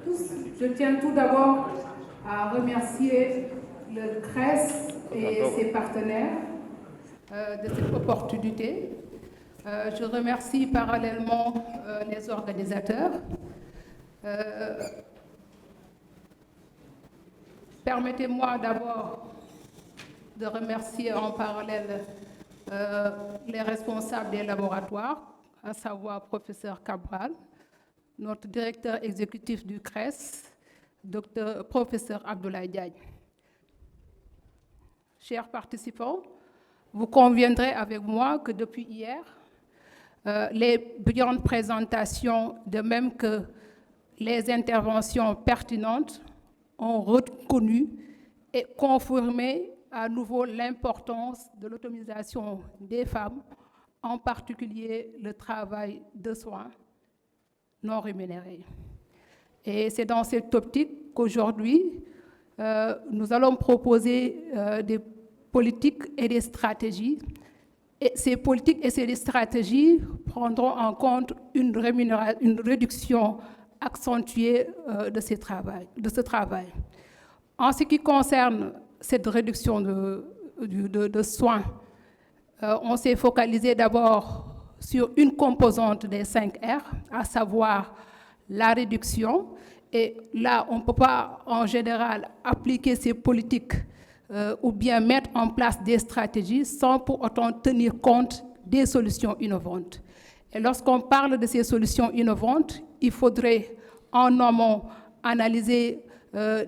tous. Je tiens tout d'abord à remercier le CRES et ses partenaires de cette opportunité. Je remercie parallèlement les organisateurs. Permettez-moi d'abord de remercier en parallèle les responsables des laboratoires, à savoir professeur Cabral, notre directeur exécutif du CRES, professeur Abdoulaye Diagne. Chers participants, vous conviendrez avec moi que depuis hier, les brillantes présentations, de même que les interventions pertinentes, ont reconnu et confirmé à nouveau l'importance de l'autonomisation des femmes, en particulier le travail de soins non rémunéré. Et c'est dans cette optique qu'aujourd'hui, nous allons proposer des politiques et des stratégies. Et ces politiques et ces stratégies prendront en compte une réduction accentuée de ce travail. En ce qui concerne cette réduction de soins, on s'est focalisé d'abord sur une composante des 5 R, à savoir la réduction. Et là, on ne peut pas en général appliquer ces politiques ou bien mettre en place des stratégies sans pour autant tenir compte des solutions innovantes. Et lorsqu'on parle de ces solutions innovantes, il faudrait en amont analyser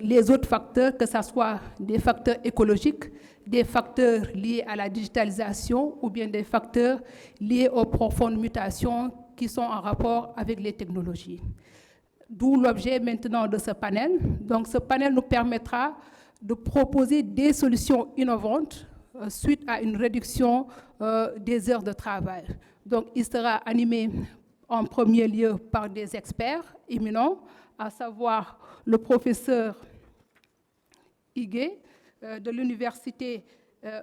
les autres facteurs, que ce soit des facteurs écologiques, des facteurs liés à la digitalisation ou bien des facteurs liés aux profondes mutations qui sont en rapport avec les technologies. D'où l'objet maintenant de ce panel. Donc ce panel nous permettra de proposer des solutions innovantes suite à une réduction des heures de travail. Donc il sera animé en premier lieu par des experts éminents, à savoir le professeur Higué, de l'université,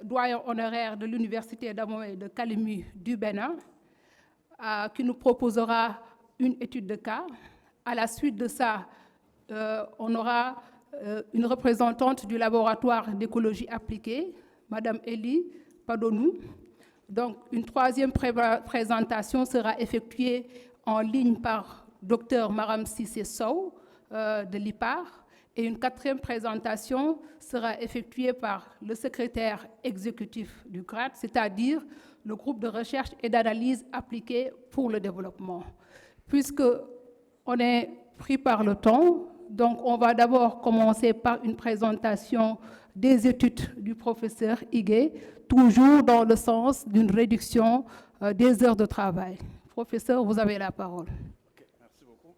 doyen honoraire de l'université d'Amomé de Kalimi du Bénin, qui nous proposera une étude de cas. À la suite de ça, on aura une représentante du laboratoire d'écologie appliquée, Madame Elie Padonou. Donc, une troisième présentation sera effectuée en ligne par Dr Maram Sissé Sow de l'IPAR. Et une quatrième présentation sera effectuée par le secrétaire exécutif du GRAD, c'est-à-dire le groupe de recherche et d'analyse appliquée pour le développement. Puisqu'on est pris par le temps, donc on va d'abord commencer par une présentation des études du professeur Higué, toujours dans le sens d'une réduction des heures de travail. Professeur, vous avez la parole. Merci beaucoup.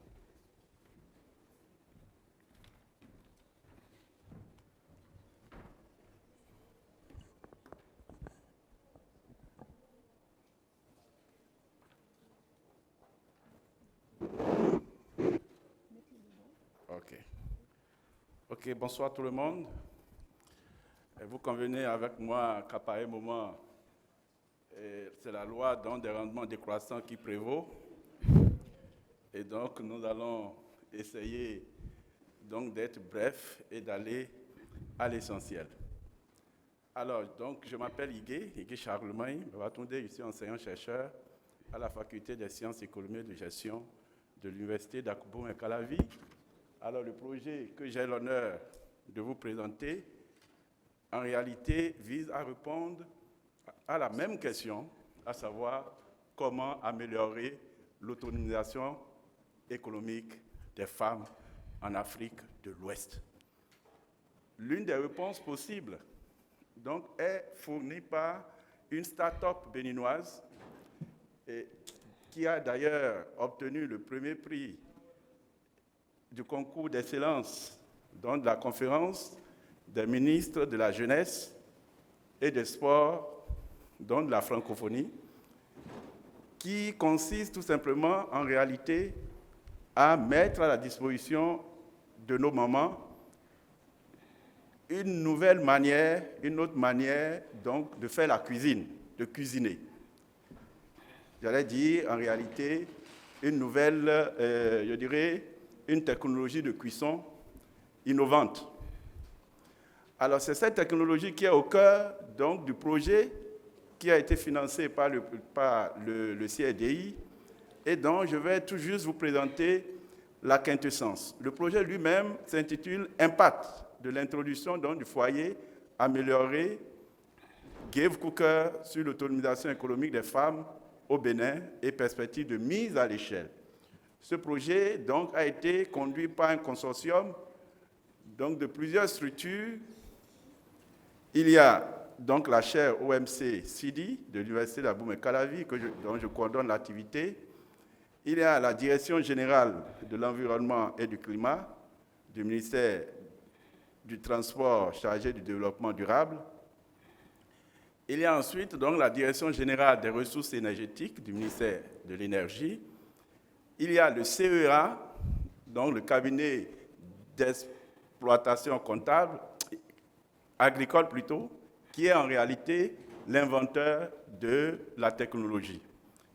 Ok, bonsoir tout le monde. Et vous convenez avec moi qu'à pareil moment, c'est la loi des rendements décroissants qui prévaut. Et donc, nous allons essayer donc d'être bref et d'aller à l'essentiel. Alors, donc, je m'appelle Higué Charlemagne, je suis enseignant-chercheur à la faculté des sciences économiques et de gestion de l'université d'Akubou et Calavi. Alors, le projet que j'ai l'honneur de vous présenter, en réalité, vise à répondre à la même question, à savoir comment améliorer l'autonomisation économique des femmes en Afrique de l'Ouest. L'une des réponses possibles donc, est fournie par une start-up béninoise qui a d'ailleurs obtenu le premier prix du concours d'excellence de la conférence des ministres de la jeunesse et des sports, de la francophonie, qui consiste tout simplement en réalité à mettre à la disposition de nos mamans une autre manière donc de faire la cuisine, de cuisiner. J'allais dire en réalité une nouvelle, une technologie de cuisson innovante. Alors, c'est cette technologie qui est au cœur donc, du projet qui a été financé par le CRDI et dont je vais tout juste vous présenter la quintessence. Le projet lui-même s'intitule « Impact de l'introduction du foyer amélioré Gave Cooker sur l'autonomisation économique des femmes au Bénin et perspective de mise à l'échelle ». Ce projet donc, a été conduit par un consortium donc, de plusieurs structures. Il y a donc la chaire OMC CIDI de l'Université d'Abomey-Calavi, dont je coordonne l'activité. Il y a la Direction générale de l'environnement et du climat du ministère du Transport chargé du développement durable. Il y a ensuite donc, la Direction générale des ressources énergétiques du ministère de l'Énergie. Il y a le CEA, donc le cabinet d'exploitation comptable, agricole plutôt, qui est en réalité l'inventeur de la technologie.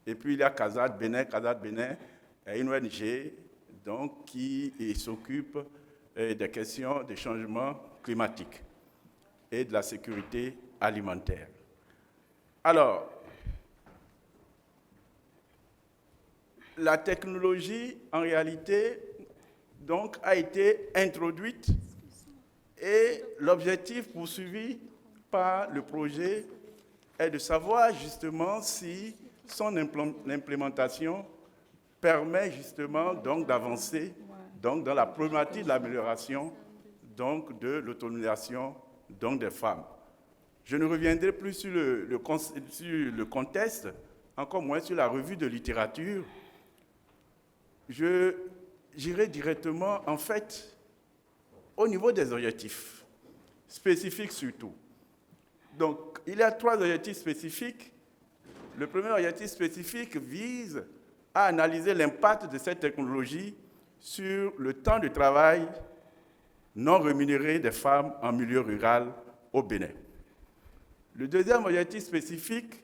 Et puis il y a CASAD Bénin. CASAD Bénin est une ONG donc, qui s'occupe des questions des changements climatiques et de la sécurité alimentaire. Alors, la technologie, en réalité, donc, a été introduite et l'objectif poursuivi par le projet est de savoir justement si son implémentation permet justement donc d'avancer donc dans la problématique de l'amélioration donc de l'autonomisation donc des femmes. Je ne reviendrai plus sur le contexte, encore moins sur la revue de littérature. J'irai directement en fait au niveau des objectifs spécifiques surtout. Donc, il y a 3 objectifs spécifiques. Le premier objectif spécifique vise à analyser l'impact de cette technologie sur le temps de travail non rémunéré des femmes en milieu rural au Bénin. Le deuxième objectif spécifique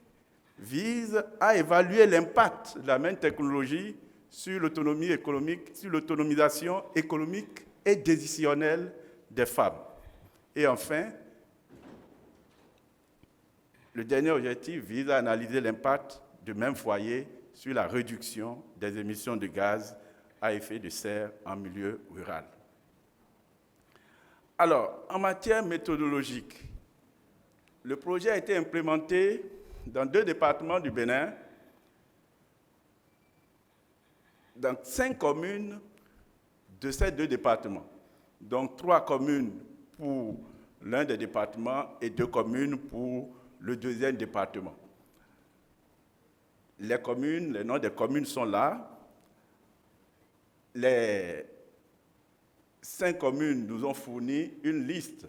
vise à évaluer l'impact de la même technologie sur l'autonomie économique, sur l'autonomisation économique et décisionnelle des femmes. Et enfin, le dernier objectif vise à analyser l'impact du même foyer sur la réduction des émissions de gaz à effet de serre en milieu rural. Alors, en matière méthodologique, le projet a été implémenté dans 2 départements du Bénin, dans 5 communes de ces 2 départements. Donc 3 communes pour l'un des départements et 2 communes pour le deuxième département. Les noms des communes sont là. Les 5 communes nous ont fourni une liste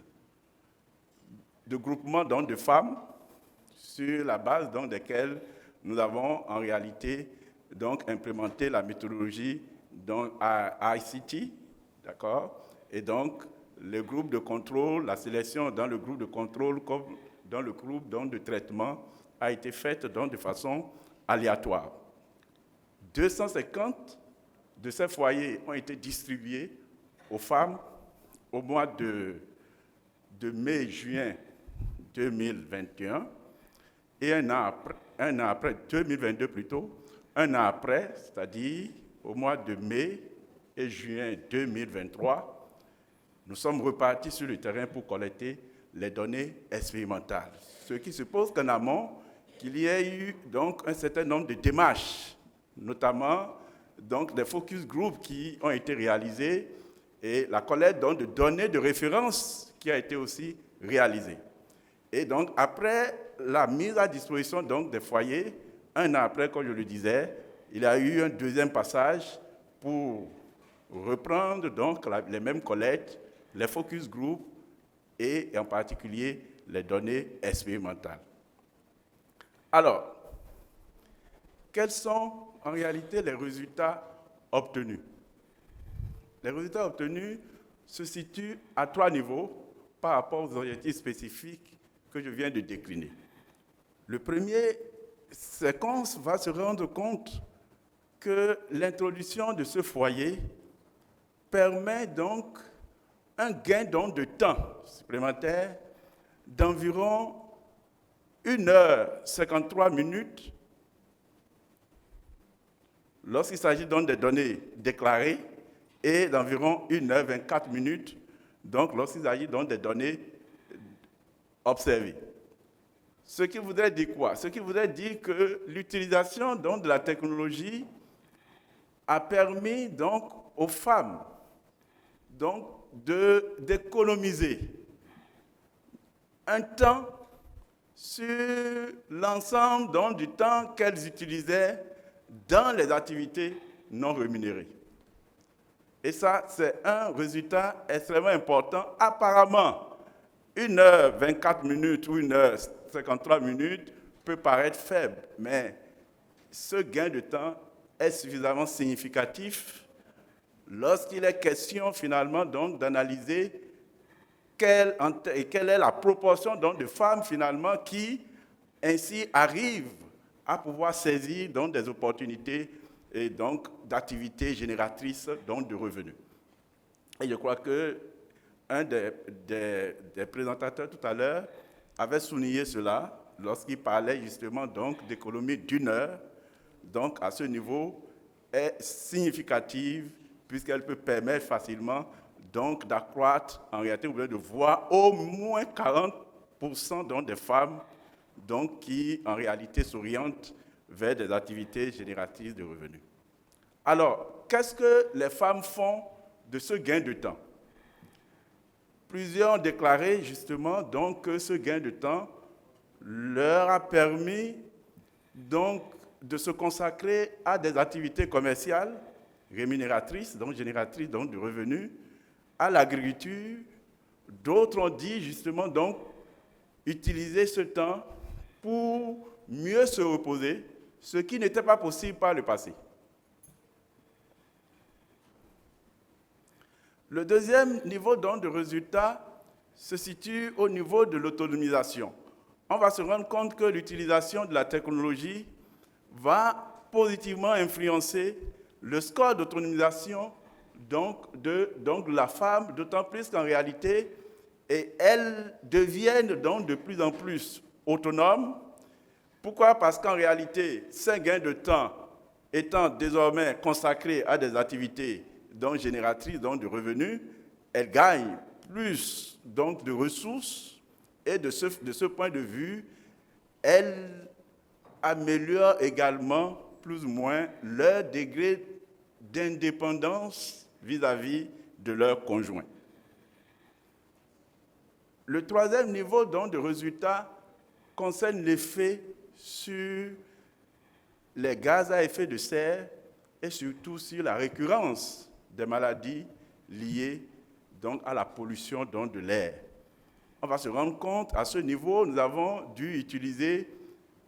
de groupements de femmes sur la base desquels nous avons en réalité donc, implémenté la méthodologie à ICT, d'accord? Et donc, le groupe de contrôle, la sélection dans le groupe de contrôle comme dans le groupe de traitement a été faite de façon aléatoire. 250 de ces foyers ont été distribués aux femmes au mois de mai-juin 2021 et un an après 2022 plutôt, un an après, c'est-à-dire au mois de mai et juin 2023, nous sommes repartis sur le terrain pour collecter les données expérimentales. Ce qui suppose qu'en amont, qu'il y ait eu donc un certain nombre de démarches, notamment donc, des focus groups qui ont été réalisés et la collecte de données de référence qui a été aussi réalisée. Et donc, après la mise à disposition donc, des foyers, un an après, comme je le disais, il y a eu un deuxième passage pour reprendre donc les mêmes collectes, les focus groups et en particulier les données expérimentales. Alors, quels sont en réalité les résultats obtenus? Les résultats obtenus se situent à 3 niveaux par rapport aux objectifs spécifiques que je viens de décliner. Le premier, c'est qu'on va se rendre compte que l'introduction de ce foyer permet donc un gain donc de temps supplémentaire d'environ 1h53 lorsqu'il s'agit donc des données déclarées et d'environ 1h24 donc lorsqu'il s'agit donc des données observées. Ce qui voudrait dire quoi? Ce qui voudrait dire que l'utilisation donc de la technologie a permis donc aux femmes donc d'économiser un temps sur l'ensemble donc, du temps qu'elles utilisaient dans les activités non rémunérées. Et ça, c'est un résultat extrêmement important. Apparemment, 1h24 ou 1h53 peut paraître faible, mais ce gain de temps est suffisamment significatif lorsqu'il est question finalement donc d'analyser quelle est la proportion donc, de femmes finalement qui ainsi arrivent à pouvoir saisir donc, des opportunités et donc d'activités génératrices donc, de revenus. Et je crois que un des présentateurs tout à l'heure avait souligné cela lorsqu'il parlait justement donc d'économie d'1 heure. Donc à ce niveau est significative puisqu'elle peut permettre facilement donc d'accroître en réalité ou bien de voir au moins 40% donc, des femmes donc, qui en réalité s'orientent vers des activités génératrices de revenus. Alors, qu'est-ce que les femmes font de ce gain de temps? Plusieurs ont déclaré justement donc, que ce gain de temps leur a permis donc, de se consacrer à des activités commerciales rémunératrices, donc génératrices donc, de revenus, à l'agriculture. D'autres ont dit justement donc utiliser ce temps pour mieux se reposer, ce qui n'était pas possible par le passé. Le deuxième niveau donc, de résultat se situe au niveau de l'autonomisation. On va se rendre compte que l'utilisation de la technologie va positivement influencer le score d'autonomisation de la femme, d'autant plus qu'en réalité, elles deviennent donc de plus en plus autonomes. Pourquoi? Parce qu'en réalité, ces gains de temps étant désormais consacrés à des activités donc génératrices donc de revenus, elles gagnent plus donc de ressources et de ce point de vue, elles améliorent également plus ou moins leur degré d'indépendance vis-à-vis de leurs conjoints. Le troisième niveau donc, de résultat concerne l'effet sur les gaz à effet de serre et surtout sur la récurrence des maladies liées donc, à la pollution donc, de l'air. On va se rendre compte, à ce niveau, nous avons dû utiliser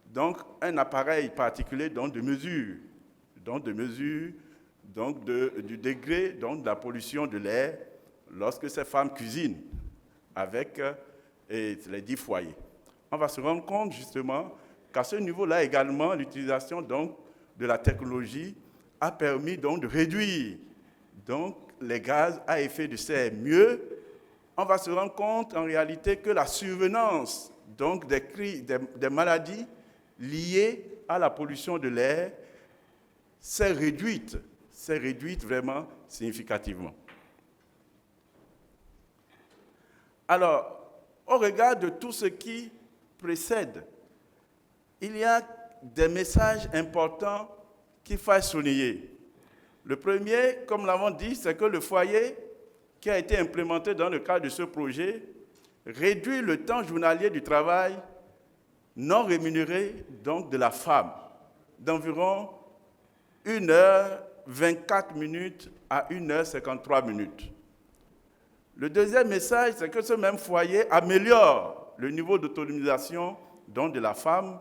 donc, un appareil particulier donc, de mesure du degré donc, de la pollution de l'air lorsque ces femmes cuisinent avec les 10 foyers. On va se rendre compte justement qu'à ce niveau-là également, l'utilisation donc, de la technologie a permis donc, de réduire donc, les gaz à effet de serre mieux. On va se rendre compte en réalité que la survenance donc, des maladies liées à la pollution de l'air s'est réduite vraiment significativement. Alors, au regard de tout ce qui précède, il y a des messages importants qu'il faut souligner. Le premier, comme nous l'avons dit, c'est que le foyer qui a été implémenté dans le cadre de ce projet réduit le temps journalier du travail non rémunéré donc de la femme d'environ 1h24 à 1h53. Le deuxième message, c'est que ce même foyer améliore le niveau d'autonomisation donc de la femme.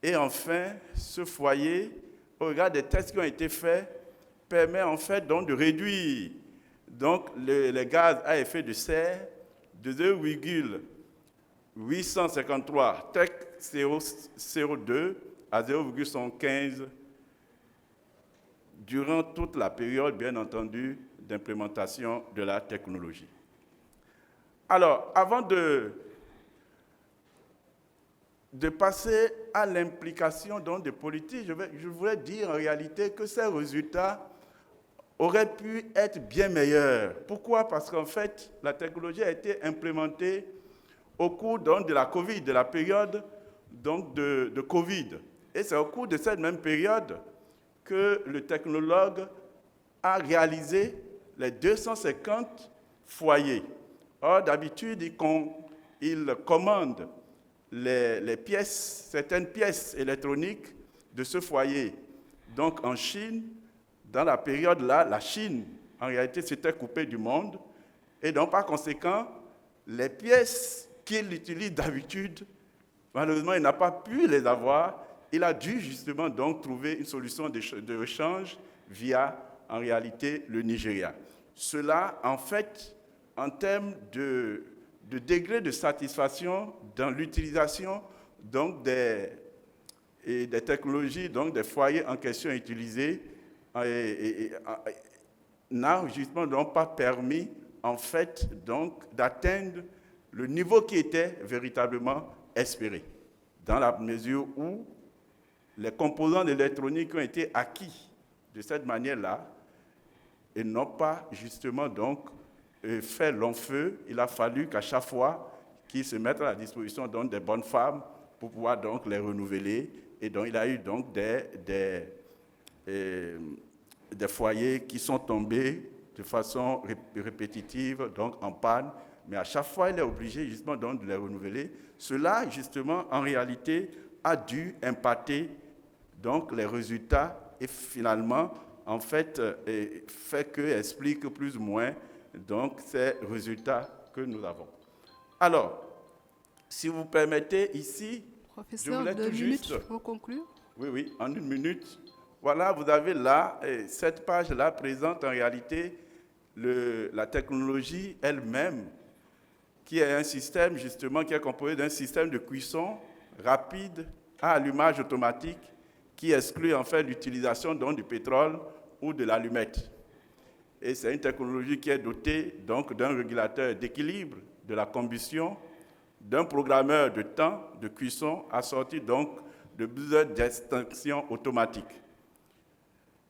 Et enfin, ce foyer, au regard des tests qui ont été faits, permet en fait donc de réduire donc, les gaz à effet de serre de 2,853 TEC CO2 à 0,115 durant toute la période, bien entendu, d'implémentation de la technologie. Alors, avant de passer à l'implication donc, des politiques, je voudrais dire en réalité que ces résultats auraient pu être bien meilleurs. Pourquoi? Parce qu'en fait, la technologie a été implémentée au cours donc, de la Covid, de la période donc, de Covid. Et c'est au cours de cette même période que le technologue a réalisé les 250 foyers. Or, d'habitude, il commande les pièces, certaines pièces électroniques de ce foyer. Donc, en Chine, dans la période-là, la Chine, en réalité, s'était coupée du monde. Et donc, par conséquent, les pièces qu'il utilise d'habitude, malheureusement, il n'a pas pu les avoir. Il a dû justement donc trouver une solution de rechange via, en réalité, le Nigeria. Cela, en fait, en termes de degré de satisfaction dans l'utilisation donc des technologies, donc des foyers en question utilisés, n'a justement donc pas permis, en fait, donc d'atteindre le niveau qui était véritablement espéré, dans la mesure où les composants électroniques ont été acquis de cette manière-là et n'ont pas justement donc fait long feu. Il a fallu qu'à chaque fois qu'ils se mettent à la disposition donc des bonnes femmes pour pouvoir donc les renouveler. Et donc il y a eu donc des foyers qui sont tombés de façon répétitive, donc en panne. Mais à chaque fois, il est obligé justement donc de les renouveler. Cela, justement, en réalité, a dû impacter donc les résultats et finalement, en fait, explique plus ou moins donc ces résultats que nous avons. Alors, si vous permettez ici, professeur, je voulais 2 tout minutes juste pour conclure. Oui, en 1 minute. Voilà, vous avez là, cette page-là présente en réalité la technologie elle-même, qui est un système justement qui est composé d'un système de cuisson rapide à allumage automatique qui exclut en fait l'utilisation donc du pétrole ou de l'allumette. Et c'est une technologie qui est dotée donc d'un régulateur d'équilibre de la combustion, d'un programmeur de temps de cuisson assorti donc de buzzer d'extinction automatique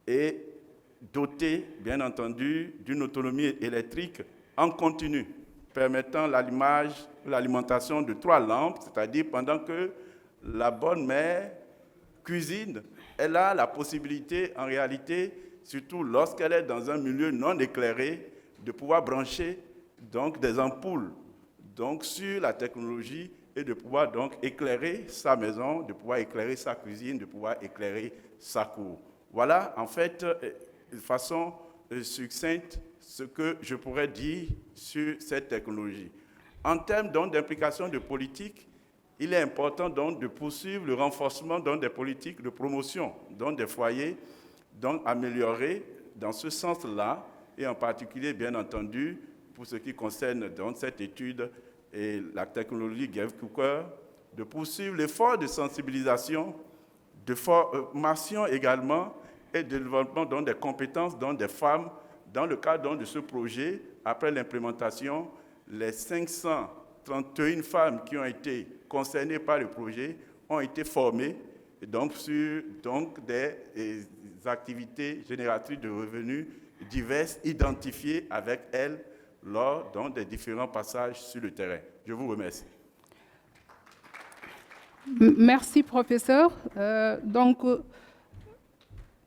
et dotée, bien entendu, d'une autonomie électrique en continu, permettant l'alimentation de 3 lampes, c'est-à-dire pendant que la bonne mère cuisine, elle a la possibilité, en réalité, surtout lorsqu'elle est dans un milieu non éclairé, de pouvoir brancher donc, des ampoules donc, sur la technologie et de pouvoir donc éclairer sa maison, de pouvoir éclairer sa cuisine, de pouvoir éclairer sa cour. Voilà, en fait, de façon succincte, ce que je pourrais dire sur cette technologie. En termes donc, d'implication de politique, il est important donc, de poursuivre le renforcement donc, des politiques de promotion donc, des foyers, donc améliorer dans ce sens-là, et en particulier, bien entendu, pour ce qui concerne donc, cette étude et la technologie Gas Cooker, de poursuivre l'effort de sensibilisation, de formation également, et de développement donc, des compétences donc, des femmes dans le cadre donc, de ce projet. Après l'implémentation, les 531 femmes qui ont été concernées par le projet ont été formées donc, sur donc, des activités génératrices de revenus diverses, identifiées avec elles lors donc, des différents passages sur le terrain. Je vous remercie. Merci, professeur.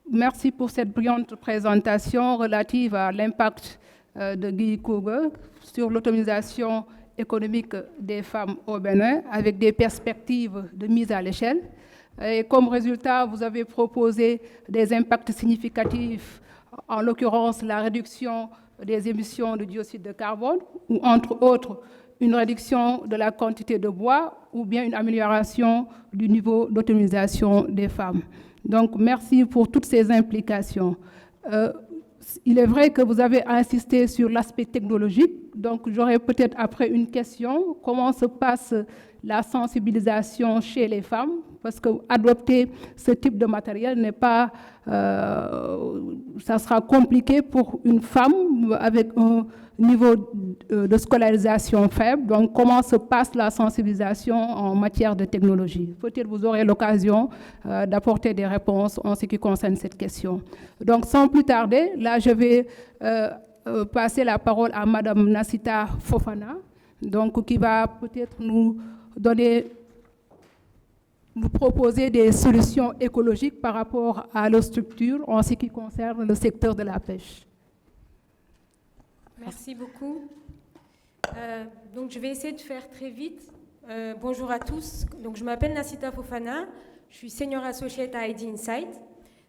Merci pour cette brillante présentation relative à l'impact de Guy Cougue sur l'autonomisation économique des femmes au Bénin avec des perspectives de mise à l'échelle. Et comme résultat, vous avez proposé des impacts significatifs, en l'occurrence la réduction des émissions de dioxyde de carbone, ou entre autres une réduction de la quantité de bois ou bien une amélioration du niveau d'autonomisation des femmes. Donc, merci pour toutes ces implications. Il est vrai que vous avez insisté sur l'aspect technologique Donc, j'aurais peut-être après une question. Comment se passe la sensibilisation chez les femmes? Parce qu'adopter ce type de matériel n'est pas... ça sera compliqué pour une femme avec un niveau de scolarisation faible. Donc, comment se passe la sensibilisation en matière de technologie? Peut-être vous aurez l'occasion d'apporter des réponses en ce qui concerne cette question. Donc, sans plus tarder, là, je vais passer la parole à Madame Nassita Fofana, donc, qui va peut-être nous proposer des solutions écologiques par rapport à la structure en ce qui concerne le secteur de la pêche. Merci beaucoup. Donc, je vais essayer de faire très vite. Bonjour à tous. Donc, je m'appelle Nassita Fofana. Je suis senior associate à ID Insight.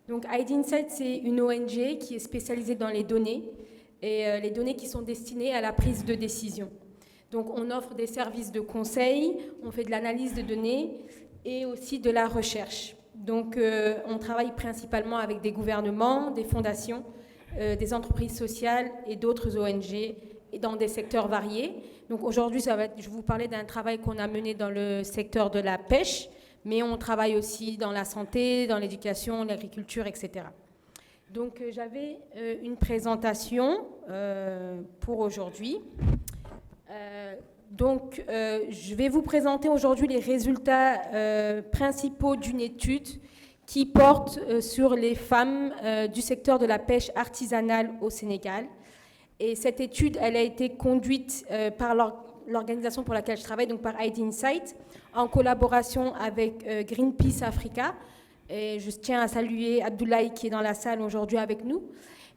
Donc, ID Insight, c'est une ONG qui est spécialisée dans les données et les données qui sont destinées à la prise de décision. Donc, on offre des services de conseil, on fait de l'analyse de données et aussi de la recherche. Donc, on travaille principalement avec des gouvernements, des fondations, des entreprises sociales et d'autres ONG et dans des secteurs variés. Donc aujourd'hui, je vais vous parler d'un travail qu'on a mené dans le secteur de la pêche, mais on travaille aussi dans la santé, dans l'éducation, l'agriculture, etc. Donc j'avais une présentation pour aujourd'hui. Je vais vous présenter aujourd'hui les résultats principaux d'une étude qui porte sur les femmes du secteur de la pêche artisanale au Sénégal. Et cette étude, elle a été conduite par l'organisation pour laquelle je travaille, donc par ID Insight, en collaboration avec Greenpeace Africa. Et je tiens à saluer Abdoulaye qui est dans la salle aujourd'hui avec nous.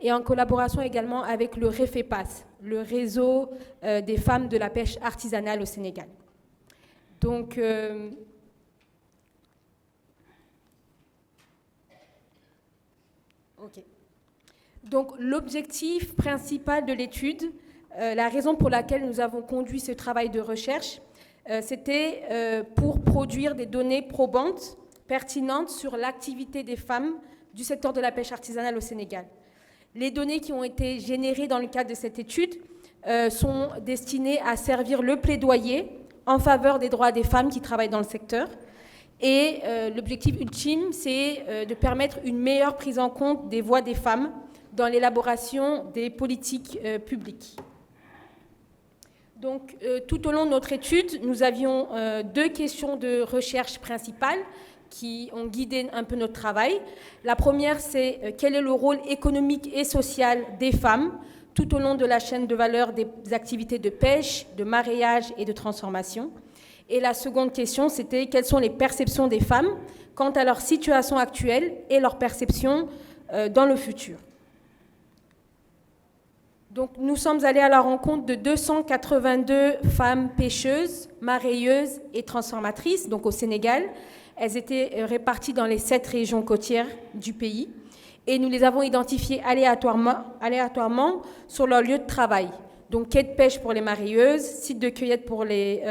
Et en collaboration également avec le REFEPAS, le réseau des femmes de la pêche artisanale au Sénégal. Donc, donc l'objectif principal de l'étude, la raison pour laquelle nous avons conduit ce travail de recherche, c'était pour produire des données probantes, pertinentes sur l'activité des femmes du secteur de la pêche artisanale au Sénégal. Les données qui ont été générées dans le cadre de cette étude sont destinées à servir le plaidoyer en faveur des droits des femmes qui travaillent dans le secteur. Et l'objectif ultime, c'est de permettre une meilleure prise en compte des voix des femmes dans l'élaboration des politiques publiques. Donc, tout au long de notre étude, nous avions deux questions de recherche principales qui ont guidé un peu notre travail. La première, c'est quel est le rôle économique et social des femmes tout au long de la chaîne de valeur des activités de pêche, de mareyage et de transformation. Et la seconde question, c'était quelles sont les perceptions des femmes quant à leur situation actuelle et leur perception dans le futur. Donc, nous sommes allés à la rencontre de 282 femmes pêcheuses, mareyeuses et transformatrices, donc au Sénégal. Elles étaient réparties dans les 7 régions côtières du pays et nous les avons identifiées aléatoirement sur leur lieu de travail. Donc, quai de pêche pour les mareyeuses, site de cueillette pour les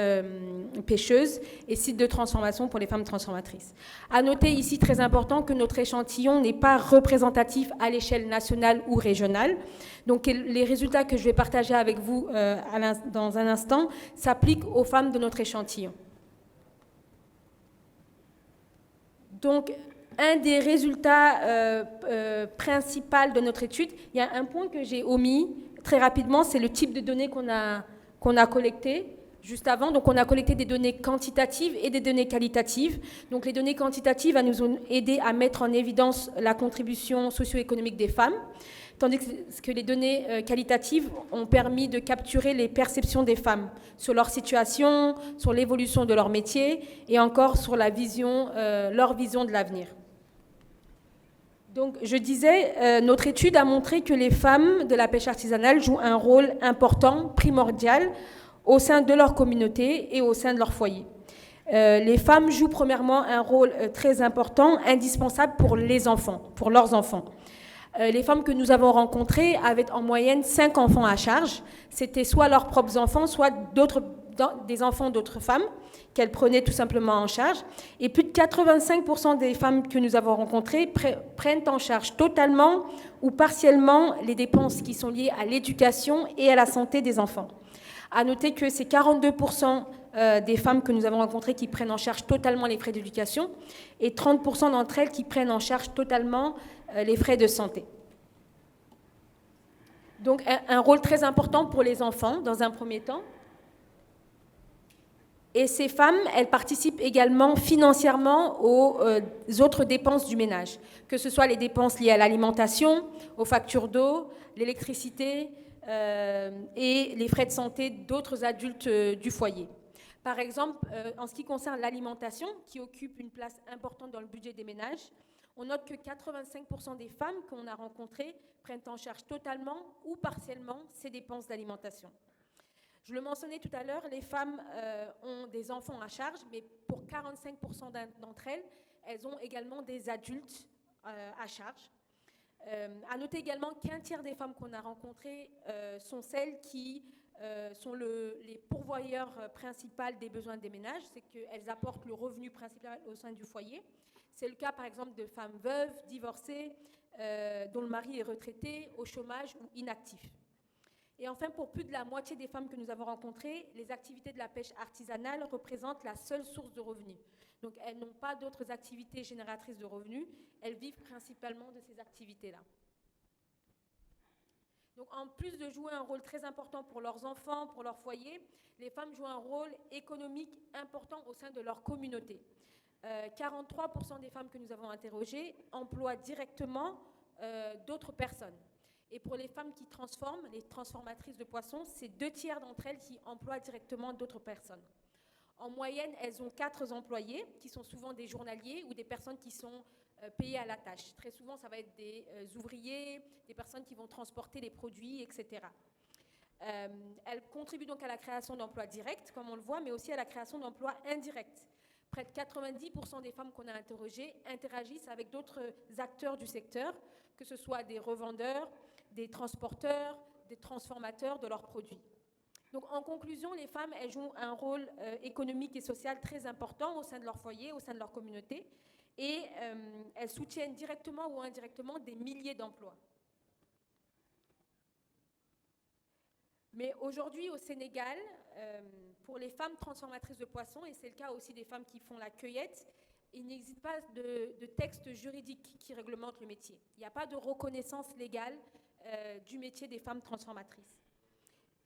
pêcheuses et site de transformation pour les femmes transformatrices. À noter ici, très important, que notre échantillon n'est pas représentatif à l'échelle nationale ou régionale. Donc, les résultats que je vais partager avec vous dans un instant s'appliquent aux femmes de notre échantillon. Donc, un des résultats principaux de notre étude, il y a un point que j'ai omis très rapidement, c'est le type de données qu'on a collectées juste avant. Donc, on a collecté des données quantitatives et des données qualitatives. Donc, les données quantitatives nous ont aidé à mettre en évidence la contribution socio-économique des femmes, tandis que les données qualitatives ont permis de capturer les perceptions des femmes sur leur situation, sur l'évolution de leur métier et encore sur leur vision de l'avenir. Donc, je disais, notre étude a montré que les femmes de la pêche artisanale jouent un rôle important, primordial, au sein de leur communauté et au sein de leur foyer. Les femmes jouent premièrement un rôle très important, indispensable pour les enfants, pour leurs enfants. Les femmes que nous avons rencontrées avaient en moyenne 5 enfants à charge. C'était soit leurs propres enfants, soit d'autres des enfants d'autres femmes qu'elles prenaient tout simplement en charge. Et plus de 85% des femmes que nous avons rencontrées prennent en charge totalement ou partiellement les dépenses qui sont liées à l'éducation et à la santé des enfants. À noter que c'est 42% des femmes que nous avons rencontrées qui prennent en charge totalement les frais d'éducation et 30% d'entre elles qui prennent en charge totalement les frais de santé. Donc un rôle très important pour les enfants dans un premier temps. Et ces femmes, elles participent également financièrement aux autres dépenses du ménage, que ce soit les dépenses liées à l'alimentation, aux factures d'eau, l'électricité et les frais de santé d'autres adultes du foyer. Par exemple, en ce qui concerne l'alimentation, qui occupe une place importante dans le budget des ménages, on note que 85% des femmes qu'on a rencontrées prennent en charge totalement ou partiellement ces dépenses d'alimentation. Je le mentionnais tout à l'heure, les femmes ont des enfants à charge, mais pour 45% d'entre elles, elles ont également des adultes à charge. À noter également qu'un tiers des femmes qu'on a rencontrées sont celles qui sont les pourvoyeurs principaux des besoins des ménages, c'est qu'elles apportent le revenu principal au sein du foyer. C'est le cas par exemple de femmes veuves, divorcées, dont le mari est retraité, au chômage ou inactif. Et enfin, pour plus de la moitié des femmes que nous avons rencontrées, les activités de la pêche artisanale représentent la seule source de revenus. Donc elles n'ont pas d'autres activités génératrices de revenus, elles vivent principalement de ces activités-là. Donc en plus de jouer un rôle très important pour leurs enfants, pour leur foyer, les femmes jouent un rôle économique important au sein de leur communauté. 43% des femmes que nous avons interrogées emploient directement d'autres personnes. Et pour les femmes qui transforment, les transformatrices de poissons, c'est 2/3 d'entre elles qui emploient directement d'autres personnes. En moyenne, elles ont 4 employés, qui sont souvent des journaliers ou des personnes qui sont payées à la tâche. Très souvent, ça va être des ouvriers, des personnes qui vont transporter les produits, etc. Elles contribuent donc à la création d'emplois directs, comme on le voit, mais aussi à la création d'emplois indirects. Près de 90% des femmes qu'on a interrogées interagissent avec d'autres acteurs du secteur, que ce soit des revendeurs, des transporteurs, des transformateurs de leurs produits. Donc en conclusion, les femmes, elles jouent un rôle économique et social très important au sein de leur foyer, au sein de leur communauté, et elles soutiennent directement ou indirectement des milliers d'emplois. Mais aujourd'hui, au Sénégal, pour les femmes transformatrices de poissons, et c'est le cas aussi des femmes qui font la cueillette, il n'existe pas de texte juridique qui réglemente le métier. Il n'y a pas de reconnaissance légale du métier des femmes transformatrices.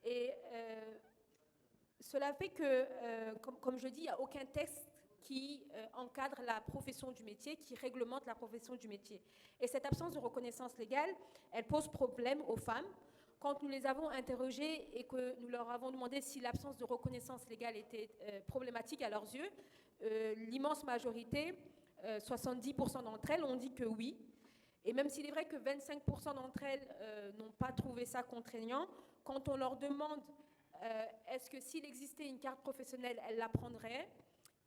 Et cela fait que, comme je dis, il n'y a aucun texte qui encadre la profession du métier, qui réglemente la profession du métier. Et cette absence de reconnaissance légale, elle pose problème aux femmes. Quand nous les avons interrogées et que nous leur avons demandé si l'absence de reconnaissance légale était problématique à leurs yeux, l'immense majorité, 70% d'entre elles, ont dit que oui. Et même s'il est vrai que 25% d'entre elles n'ont pas trouvé ça contraignant, quand on leur demande est-ce que s'il existait une carte professionnelle, elles la prendraient,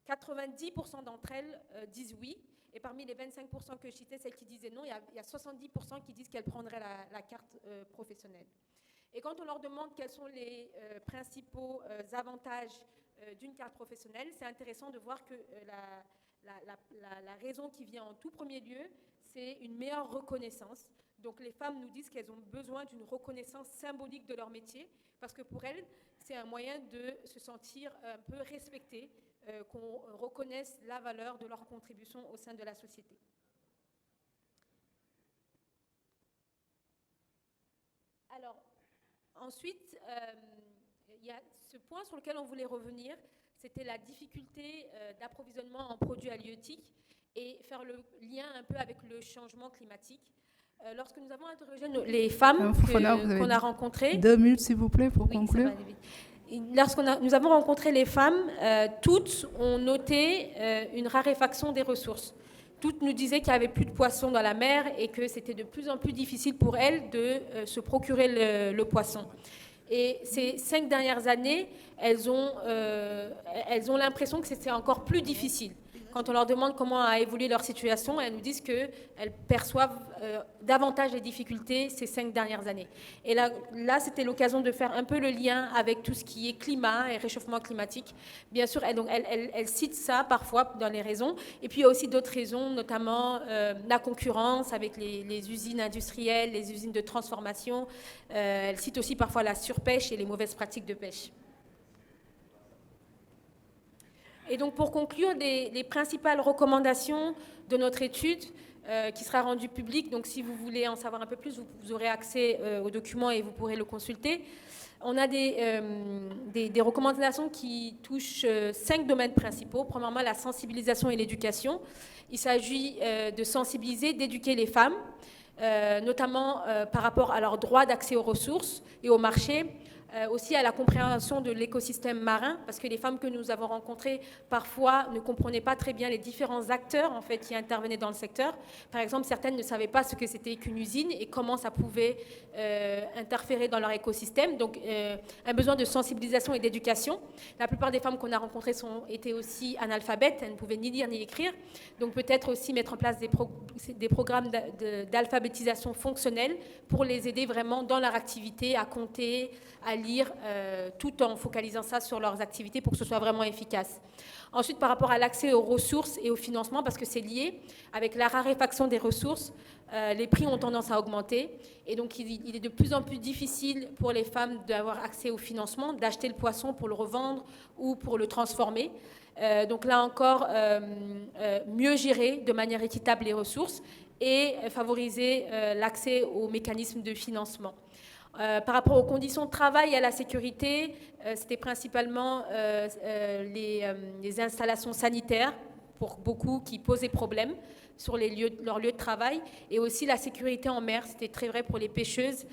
90% d'entre elles disent oui. Et parmi les 25% que je citais, celles qui disaient non, il y a 70% qui disent qu'elles prendraient la carte professionnelle. Et quand on leur demande quels sont les principaux avantages d'une carte professionnelle, c'est intéressant de voir que la raison qui vient en tout premier lieu, c'est une meilleure reconnaissance. Donc les femmes nous disent qu'elles ont besoin d'une reconnaissance symbolique de leur métier, parce que pour elles, c'est un moyen de se sentir un peu respectées, qu'on reconnaisse la valeur de leur contribution au sein de la société. Alors, ensuite, il y a ce point sur lequel on voulait revenir, c'était la difficulté d'approvisionnement en produits halieutiques et faire le lien un peu avec le changement climatique. Lorsque nous avons interrogé les femmes qu'on a rencontrées... 2 minutes, s'il vous plaît, pour conclure. Lorsque nous avons rencontré les femmes, toutes ont noté une raréfaction des ressources. Toutes nous disaient qu'il n'y avait plus de poissons dans la mer et que c'était de plus en plus difficile pour elles de se procurer le poisson. Et ces 5 dernières années, elles ont l'impression que c'était encore plus difficile. quand on leur demande comment a évolué leur situation, elles nous disent qu'elles perçoivent davantage les difficultés ces 5 dernières années. Et là c'était l'occasion de faire un peu le lien avec tout ce qui est climat et réchauffement climatique. Bien sûr, elles citent ça parfois dans les raisons. Et puis il y a aussi d'autres raisons, notamment la concurrence avec les usines industrielles, les usines de transformation. Elles citent aussi parfois la surpêche et les mauvaises pratiques de pêche. Et donc, pour conclure, les principales recommandations de notre étude, qui sera rendue publique, donc si vous voulez en savoir un peu plus, vous aurez accès au document et vous pourrez le consulter. On a des recommandations qui touchent 5 domaines principaux. Premièrement, la sensibilisation et l'éducation. Il s'agit de sensibiliser, d'éduquer les femmes, notamment par rapport à leur droit d'accès aux ressources et au marché, aussi à la compréhension de l'écosystème marin, parce que les femmes que nous avons rencontrées parfois ne comprenaient pas très bien les différents acteurs en fait, qui intervenaient dans le secteur. Par exemple, certaines ne savaient pas ce que c'était qu'une usine et comment ça pouvait interférer dans leur écosystème. Donc, un besoin de sensibilisation et d'éducation. La plupart des femmes qu'on a rencontrées étaient aussi analphabètes, elles ne pouvaient ni lire ni écrire. Donc, peut-être aussi mettre en place des programmes d'alphabétisation fonctionnelle pour les aider vraiment dans leur activité à compter, à lire, tout en focalisant ça sur leurs activités pour que ce soit vraiment efficace. Ensuite, par rapport à l'accès aux ressources et au financement, parce que c'est lié, avec la raréfaction des ressources, les prix ont tendance à augmenter. Et donc, il est de plus en plus difficile pour les femmes d'avoir accès au financement, d'acheter le poisson pour le revendre ou pour le transformer. Donc là encore, mieux gérer de manière équitable les ressources et favoriser l'accès aux mécanismes de financement. Par rapport aux conditions de travail et à la sécurité, c'était principalement les installations sanitaires, pour beaucoup qui posaient problème sur leurs lieux de travail, et aussi la sécurité en mer. C'était très vrai pour les pêcheuses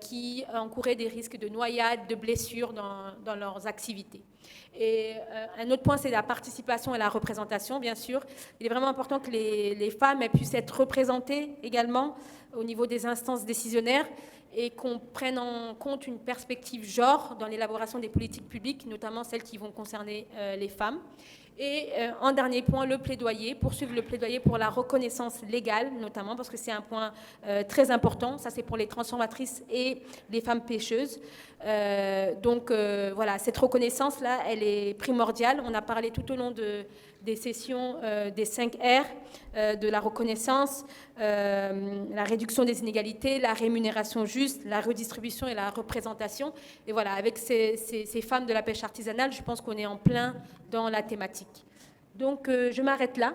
qui encouraient des risques de noyade, de blessures dans leurs activités. Et un autre point, c'est la participation et la représentation, bien sûr. Il est vraiment important que les femmes puissent être représentées également au niveau des instances décisionnaires et qu'on prenne en compte une perspective genre dans l'élaboration des politiques publiques, notamment celles qui vont concerner les femmes. Et en dernier point, le plaidoyer, poursuivre le plaidoyer pour la reconnaissance légale, notamment parce que c'est un point très important. Ça, c'est pour les transformatrices et les femmes pêcheuses. Donc, voilà, cette reconnaissance-là, elle est primordiale. On a parlé tout au long des sessions des 5 R, de la reconnaissance, la réduction des inégalités, la rémunération juste, la redistribution et la représentation. Et voilà, avec ces femmes de la pêche artisanale, je pense qu'on est en plein dans la thématique. Donc, je m'arrête là.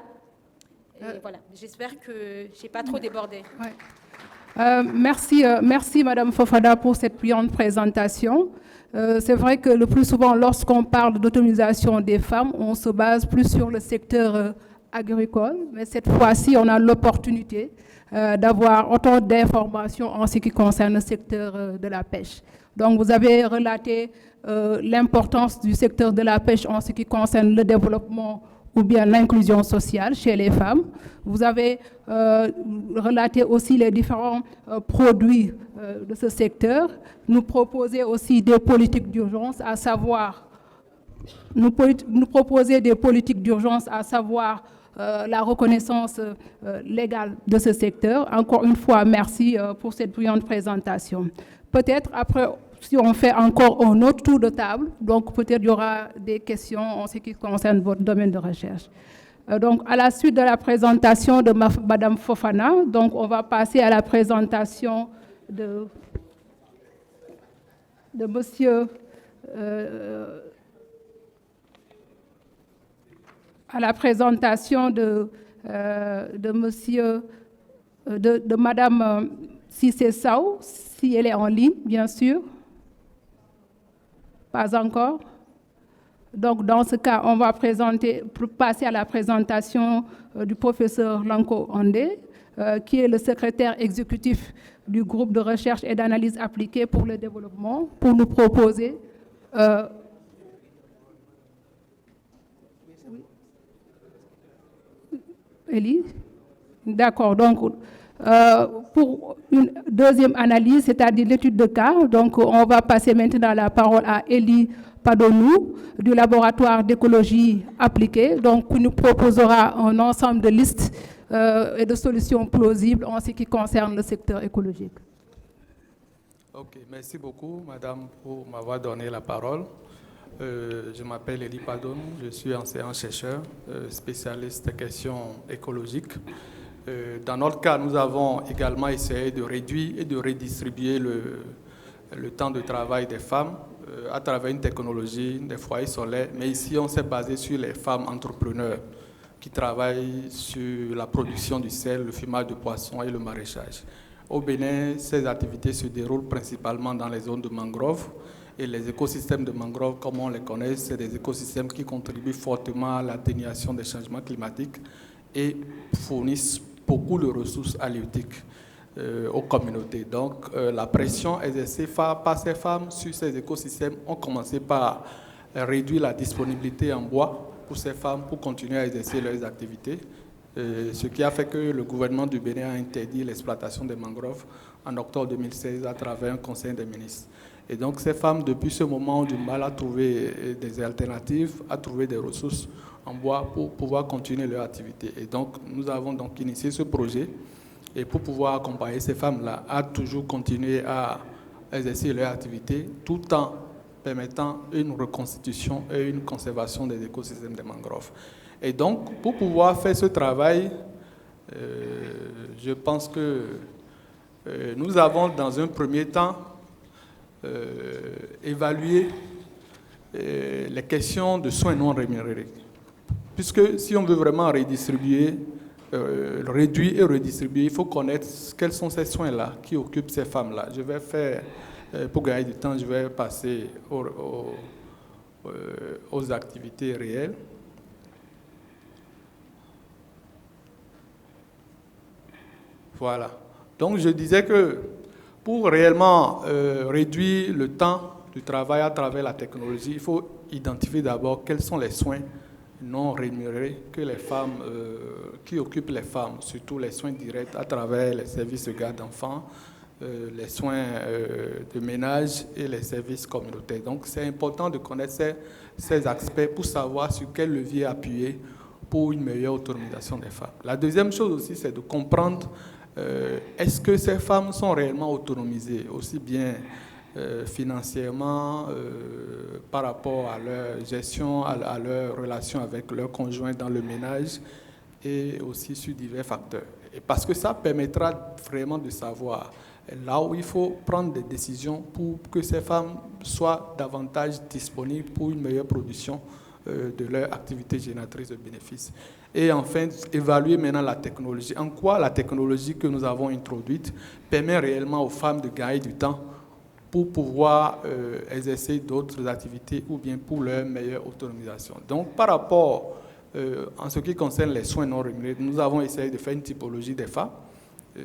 Et voilà, j'espère que je n'ai pas trop débordé. Ouais. Merci Madame Fofana pour cette brillante présentation. C'est vrai que le plus souvent, lorsqu'on parle d'autonomisation des femmes, on se base plus sur le secteur agricole, mais cette fois-ci, on a l'opportunité d'avoir autant d'informations en ce qui concerne le secteur de la pêche. Donc, vous avez relaté l'importance du secteur de la pêche en ce qui concerne le développement ou bien l'inclusion sociale chez les femmes. Vous avez relaté aussi les différents produits de ce secteur. Nous proposez aussi des politiques d'urgence, à savoir, nous proposer des politiques d'urgence, à savoir la reconnaissance légale de ce secteur. Encore une fois, merci pour cette brillante présentation. Peut-être après, si on fait encore un autre tour de table, donc peut-être il y aura des questions en ce qui concerne votre domaine de recherche. Donc, à la suite de la présentation de Madame Fofana, donc on va passer à la présentation de Monsieur, à la présentation de Monsieur, de Madame Cissé Sow, si elle est en ligne, bien sûr. Pas encore. Donc, dans ce cas, on va passer à la présentation du professeur Lanko Ondé, qui est le secrétaire exécutif du groupe de recherche et d'analyse appliquée pour le développement, pour nous proposer Élie? D'accord. Donc, Pour une deuxième analyse, c'est-à-dire l'étude de cas, donc on va passer maintenant la parole à Elie Padonou du laboratoire d'écologie appliquée, donc qui nous proposera un ensemble de listes et de solutions plausibles en ce qui concerne le secteur écologique. Ok, merci beaucoup, madame, pour m'avoir donné la parole. Je m'appelle Elie Padonou, je suis enseignant-chercheur, spécialiste des questions écologiques. Dans notre cas, nous avons également essayé de réduire et de redistribuer le temps de travail des femmes à travers une technologie des foyers solaires. Mais ici, on s'est basé sur les femmes entrepreneurs qui travaillent sur la production du sel, le fumage de poissons et le maraîchage. Au Bénin, ces activités se déroulent principalement dans les zones de mangrove. Et les écosystèmes de mangrove, comme on les connaît, c'est des écosystèmes qui contribuent fortement à l'atténuation des changements climatiques et fournissent beaucoup de ressources halieutiques aux communautés. Donc, la pression exercée par ces femmes sur ces écosystèmes ont commencé par réduire la disponibilité en bois pour ces femmes pour continuer à exercer leurs activités. Ce qui a fait que le gouvernement du Bénin a interdit l'exploitation des mangroves en octobre 2016 à travers un conseil des ministres. Et donc ces femmes, depuis ce moment, ont du mal à trouver des alternatives, à trouver des ressources en bois pour pouvoir continuer leur activité. Et donc nous avons donc initié ce projet et pour pouvoir accompagner ces femmes-là à toujours continuer à exercer leur activité tout en permettant une reconstitution et une conservation des écosystèmes des mangroves. Et donc, pour pouvoir faire ce travail, je pense que nous avons dans un premier temps évalué les questions de soins non rémunérés. Puisque si on veut vraiment redistribuer, réduire et redistribuer, il faut connaître quels sont ces soins-là qui occupent ces femmes-là. Je vais faire, pour gagner du temps, je vais passer aux activités réelles. Voilà. Donc je disais que pour réellement réduire le temps du travail à travers la technologie, il faut identifier d'abord quels sont les soins non rémunérés que les femmes, qui occupent les femmes, surtout les soins directs à travers les services de garde d'enfants, les soins de ménage et les services communautaires. Donc c'est important de connaître ces aspects pour savoir sur quel levier appuyer pour une meilleure autonomisation des femmes. La deuxième chose aussi, c'est de comprendre est-ce que ces femmes sont réellement autonomisées, aussi bien financièrement, par rapport à leur gestion, à leur relation avec leur conjoint dans le ménage et aussi sur divers facteurs. Et parce que ça permettra vraiment de savoir là où il faut prendre des décisions pour que ces femmes soient davantage disponibles pour une meilleure production de leur activité génératrice de bénéfices. Et enfin, évaluer maintenant la technologie. En quoi la technologie que nous avons introduite permet réellement aux femmes de gagner du temps pour pouvoir exercer d'autres activités ou bien pour leur meilleure autonomisation. Donc, par rapport, en ce qui concerne les soins non rémunérés, nous avons essayé de faire une typologie des femmes,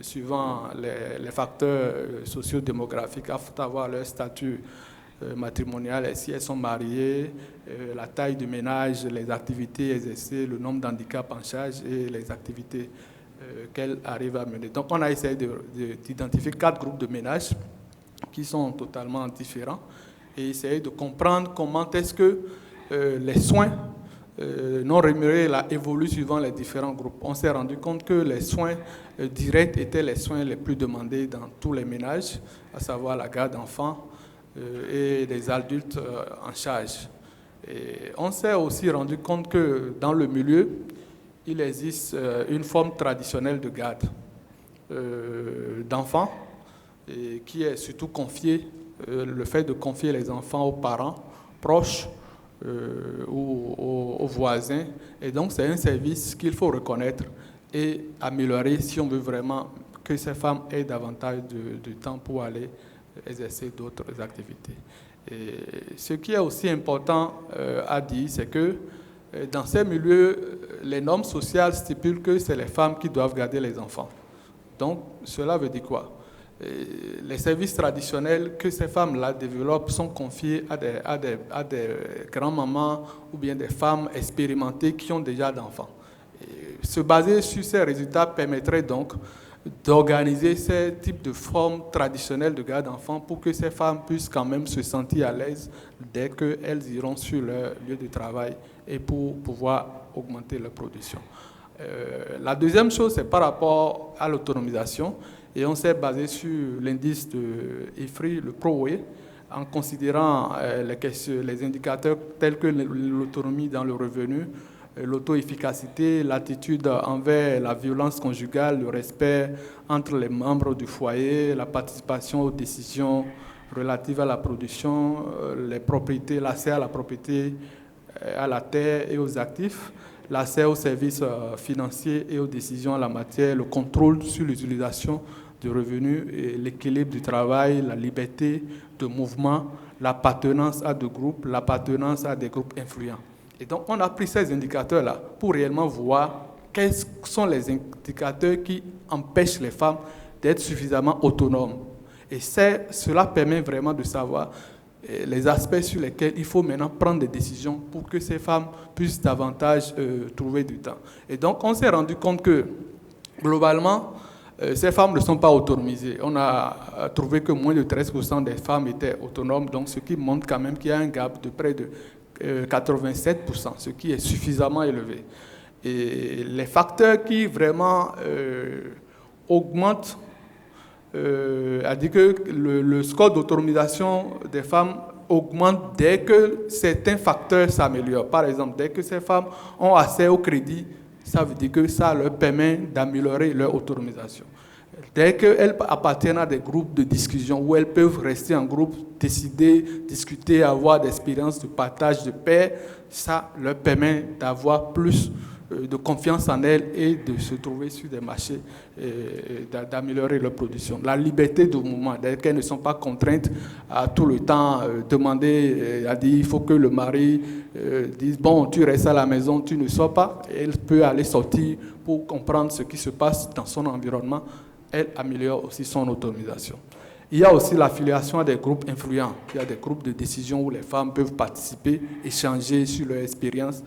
suivant les facteurs socio-démographiques, à savoir leur statut matrimonial, si elles sont mariées, la taille du ménage, les activités exercées, le nombre d'handicaps en charge et les activités qu'elles arrivent à mener. Donc on a essayé d'identifier 4 groupes de ménages qui sont totalement différents et essayer de comprendre comment est-ce que les soins non rémunérés là, évoluent suivant les différents groupes. On s'est rendu compte que les soins directs étaient les soins les plus demandés dans tous les ménages, à savoir la garde d'enfants, et des adultes en charge. Et on s'est aussi rendu compte que dans le milieu, il existe une forme traditionnelle de garde d'enfants qui est surtout confiée, le fait de confier les enfants aux parents proches ou aux voisins. Et donc c'est un service qu'il faut reconnaître et améliorer si on veut vraiment que ces femmes aient davantage de temps pour aller exercer d'autres activités. Et ce qui est aussi important à dire, c'est que dans ces milieux, les normes sociales stipulent que c'est les femmes qui doivent garder les enfants. Donc, cela veut dire quoi? Les services traditionnels que ces femmes-là développent sont confiés à des grands-mamans ou bien des femmes expérimentées qui ont déjà d'enfants. Se baser sur ces résultats permettrait donc d'organiser ces types de formes traditionnelles de garde d'enfants pour que ces femmes puissent quand même se sentir à l'aise dès qu'elles iront sur leur lieu de travail et pour pouvoir augmenter leur production. La deuxième chose, c'est par rapport à l'autonomisation. Et on s'est basé sur l'indice de IFRI, le ProWay, en considérant les indicateurs tels que l'autonomie dans le revenu, l'auto-efficacité, l'attitude envers la violence conjugale, le respect entre les membres du foyer, la participation aux décisions relatives à la production, les propriétés, l'accès à la propriété, à la terre et aux actifs, l'accès aux services financiers et aux décisions en la matière, le contrôle sur l'utilisation du revenu, et l'équilibre du travail, la liberté de mouvement, l'appartenance à des groupes, l'appartenance à des groupes influents. Et donc, on a pris ces indicateurs-là pour réellement voir quels sont les indicateurs qui empêchent les femmes d'être suffisamment autonomes. Et cela permet vraiment de savoir les aspects sur lesquels il faut maintenant prendre des décisions pour que ces femmes puissent davantage trouver du temps. Et donc, on s'est rendu compte que, globalement, ces femmes ne sont pas autonomisées. On a trouvé que moins de 13% des femmes étaient autonomes, donc ce qui montre quand même qu'il y a un gap de près de 87%, ce qui est suffisamment élevé. Et les facteurs qui vraiment augmentent, a dit que le score d'autonomisation des femmes augmente dès que certains facteurs s'améliorent. Par exemple, dès que ces femmes ont accès au crédit, ça veut dire que ça leur permet d'améliorer leur autonomisation. Dès qu'elles appartiennent à des groupes de discussion où elles peuvent rester en groupe, décider, discuter, avoir des expériences de partage de paix, ça leur permet d'avoir plus de confiance en elles et de se trouver sur des marchés, d'améliorer leur production. La liberté de mouvement, dès qu'elles ne sont pas contraintes à tout le temps demander, à dire il faut que le mari dise bon, tu restes à la maison, tu ne sors pas. Elle peut aller sortir pour comprendre ce qui se passe dans son environnement. Elle améliore aussi son autonomisation. Il y a aussi l'affiliation à des groupes influents. Il y a des groupes de décision où les femmes peuvent participer, échanger sur leur expérience,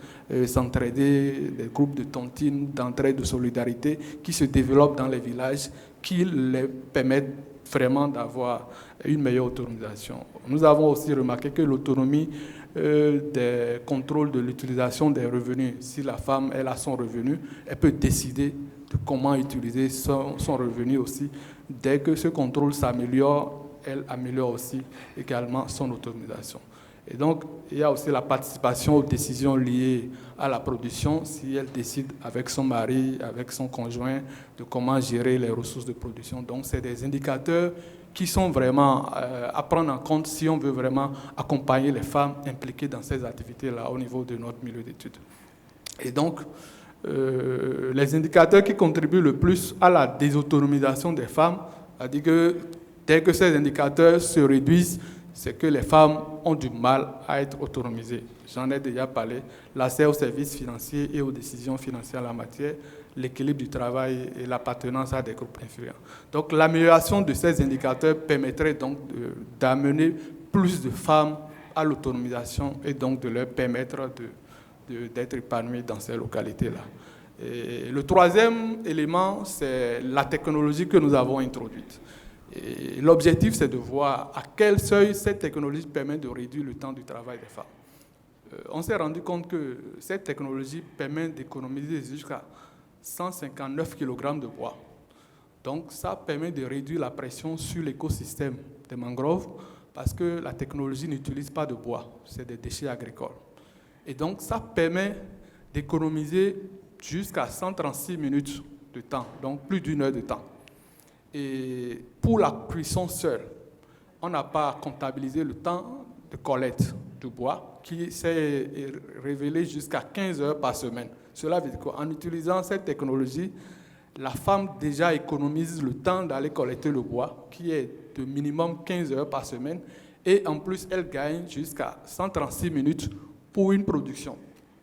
s'entraider, des groupes de tontines, d'entraide, de solidarité qui se développent dans les villages, qui les permettent vraiment d'avoir une meilleure autonomisation. Nous avons aussi remarqué que l'autonomie des contrôles de l'utilisation des revenus, si la femme elle a son revenu, elle peut décider de comment utiliser son revenu aussi. Dès que ce contrôle s'améliore, elle améliore aussi également son autonomisation. Et donc, il y a aussi la participation aux décisions liées à la production, si elle décide avec son mari, avec son conjoint, de comment gérer les ressources de production. Donc, c'est des indicateurs qui sont vraiment à prendre en compte si on veut vraiment accompagner les femmes impliquées dans ces activités-là au niveau de notre milieu d'études. Et donc, les indicateurs qui contribuent le plus à la désautonomisation des femmes, c'est-à-dire que dès que ces indicateurs se réduisent, c'est que les femmes ont du mal à être autonomisées. J'en ai déjà parlé. L'accès aux services financiers et aux décisions financières en la matière, l'équilibre du travail et l'appartenance à des groupes influents. Donc l'amélioration de ces indicateurs permettrait donc d'amener plus de femmes à l'autonomisation et donc de leur permettre d'être épanouies dans ces localités-là. Et le troisième élément, c'est la technologie que nous avons introduite. Et l'objectif, c'est de voir à quel seuil cette technologie permet de réduire le temps du travail des femmes. On s'est rendu compte que cette technologie permet d'économiser jusqu'à 159 kg de bois. Donc ça permet de réduire la pression sur l'écosystème des mangroves parce que la technologie n'utilise pas de bois, c'est des déchets agricoles. Et donc ça permet d'économiser jusqu'à 136 minutes de temps, donc plus d'1 heure de temps. Et pour la cuisson seule, on n'a pas comptabilisé le temps de collecte du bois qui s'est révélé jusqu'à 15 heures par semaine. Cela veut dire qu'en utilisant cette technologie, la femme déjà économise le temps d'aller collecter le bois, qui est de minimum 15 heures par semaine, et en plus, elle gagne jusqu'à 136 minutes pour une production.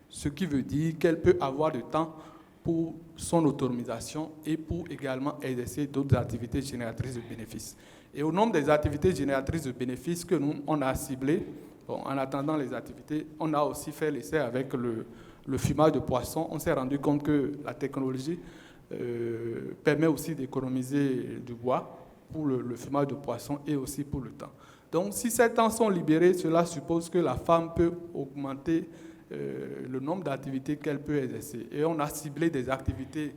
Ce qui veut dire qu'elle peut avoir du temps pour son autonomisation et pour également exercer d'autres activités génératrices de bénéfices. Et au nombre des activités génératrices de bénéfices que nous, on a ciblées, en attendant les activités, on a aussi fait l'essai avec le fumage de poisson. On s'est rendu compte que la technologie permet aussi d'économiser du bois pour le fumage de poisson et aussi pour le temps. Donc, si ces temps sont libérés, cela suppose que la femme peut augmenter le nombre d'activités qu'elle peut exercer. Et on a ciblé des activités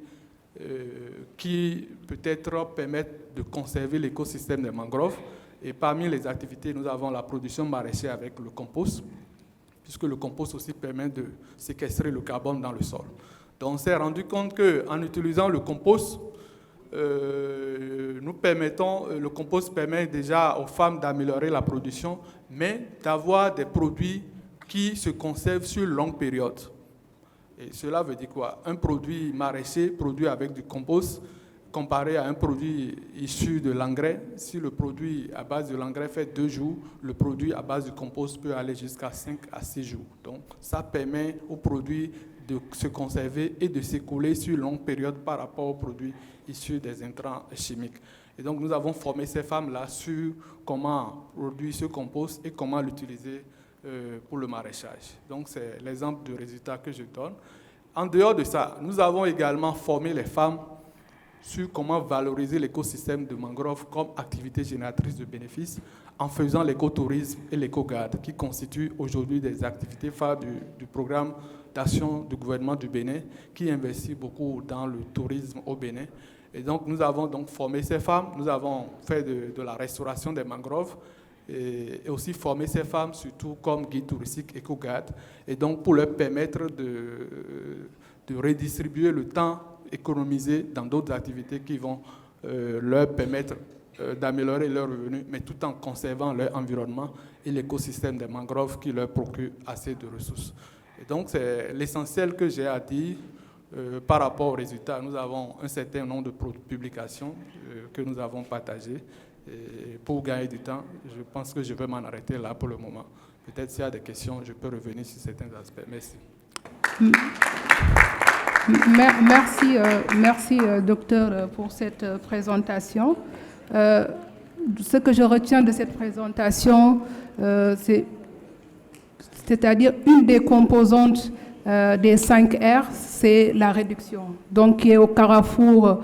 qui peut-être permettent de conserver l'écosystème des mangroves. Et parmi les activités, nous avons la production maraîchère avec le compost, puisque le compost aussi permet de séquestrer le carbone dans le sol. Donc on s'est rendu compte qu'en utilisant le compost, le compost permet déjà aux femmes d'améliorer la production, mais d'avoir des produits qui se conservent sur une longue période. Et cela veut dire quoi? Un produit maraîcher produit avec du compost, comparé à un produit issu de l'engrais, si le produit à base de l'engrais fait 2 jours, le produit à base du compost peut aller jusqu'à 5 à 6 jours. Donc ça permet au produit de se conserver et de s'écouler sur une longue période par rapport aux produits issus des intrants chimiques. Et donc nous avons formé ces femmes-là sur comment produire ce compost et comment l'utiliser pour le maraîchage. Donc c'est l'exemple de résultat que je donne. En dehors de ça, nous avons également formé les femmes sur comment valoriser l'écosystème de mangrove comme activité génératrice de bénéfices en faisant l'écotourisme et l'éco-garde, qui constituent aujourd'hui des activités phares du programme d'action du gouvernement du Bénin, qui investit beaucoup dans le tourisme au Bénin. Et donc nous avons donc formé ces femmes, nous avons fait de la restauration des mangroves, et aussi former ces femmes, surtout comme guide touristique éco-garde, et donc pour leur permettre de redistribuer le temps économisé dans d'autres activités qui vont leur permettre d'améliorer leurs revenus, mais tout en conservant leur environnement et l'écosystème des mangroves qui leur procure assez de ressources. Et donc c'est l'essentiel que j'ai à dire par rapport aux résultats. Nous avons un certain nombre de publications que nous avons partagées. Et pour gagner du temps, je pense que je vais m'en arrêter là pour le moment. Peut-être s'il y a des questions, je peux revenir sur certains aspects. Merci. Merci, docteur, pour cette présentation. Ce que je retiens de cette présentation, c'est-à-dire une des composantes des 5 R, c'est la réduction, donc qui est au carrefour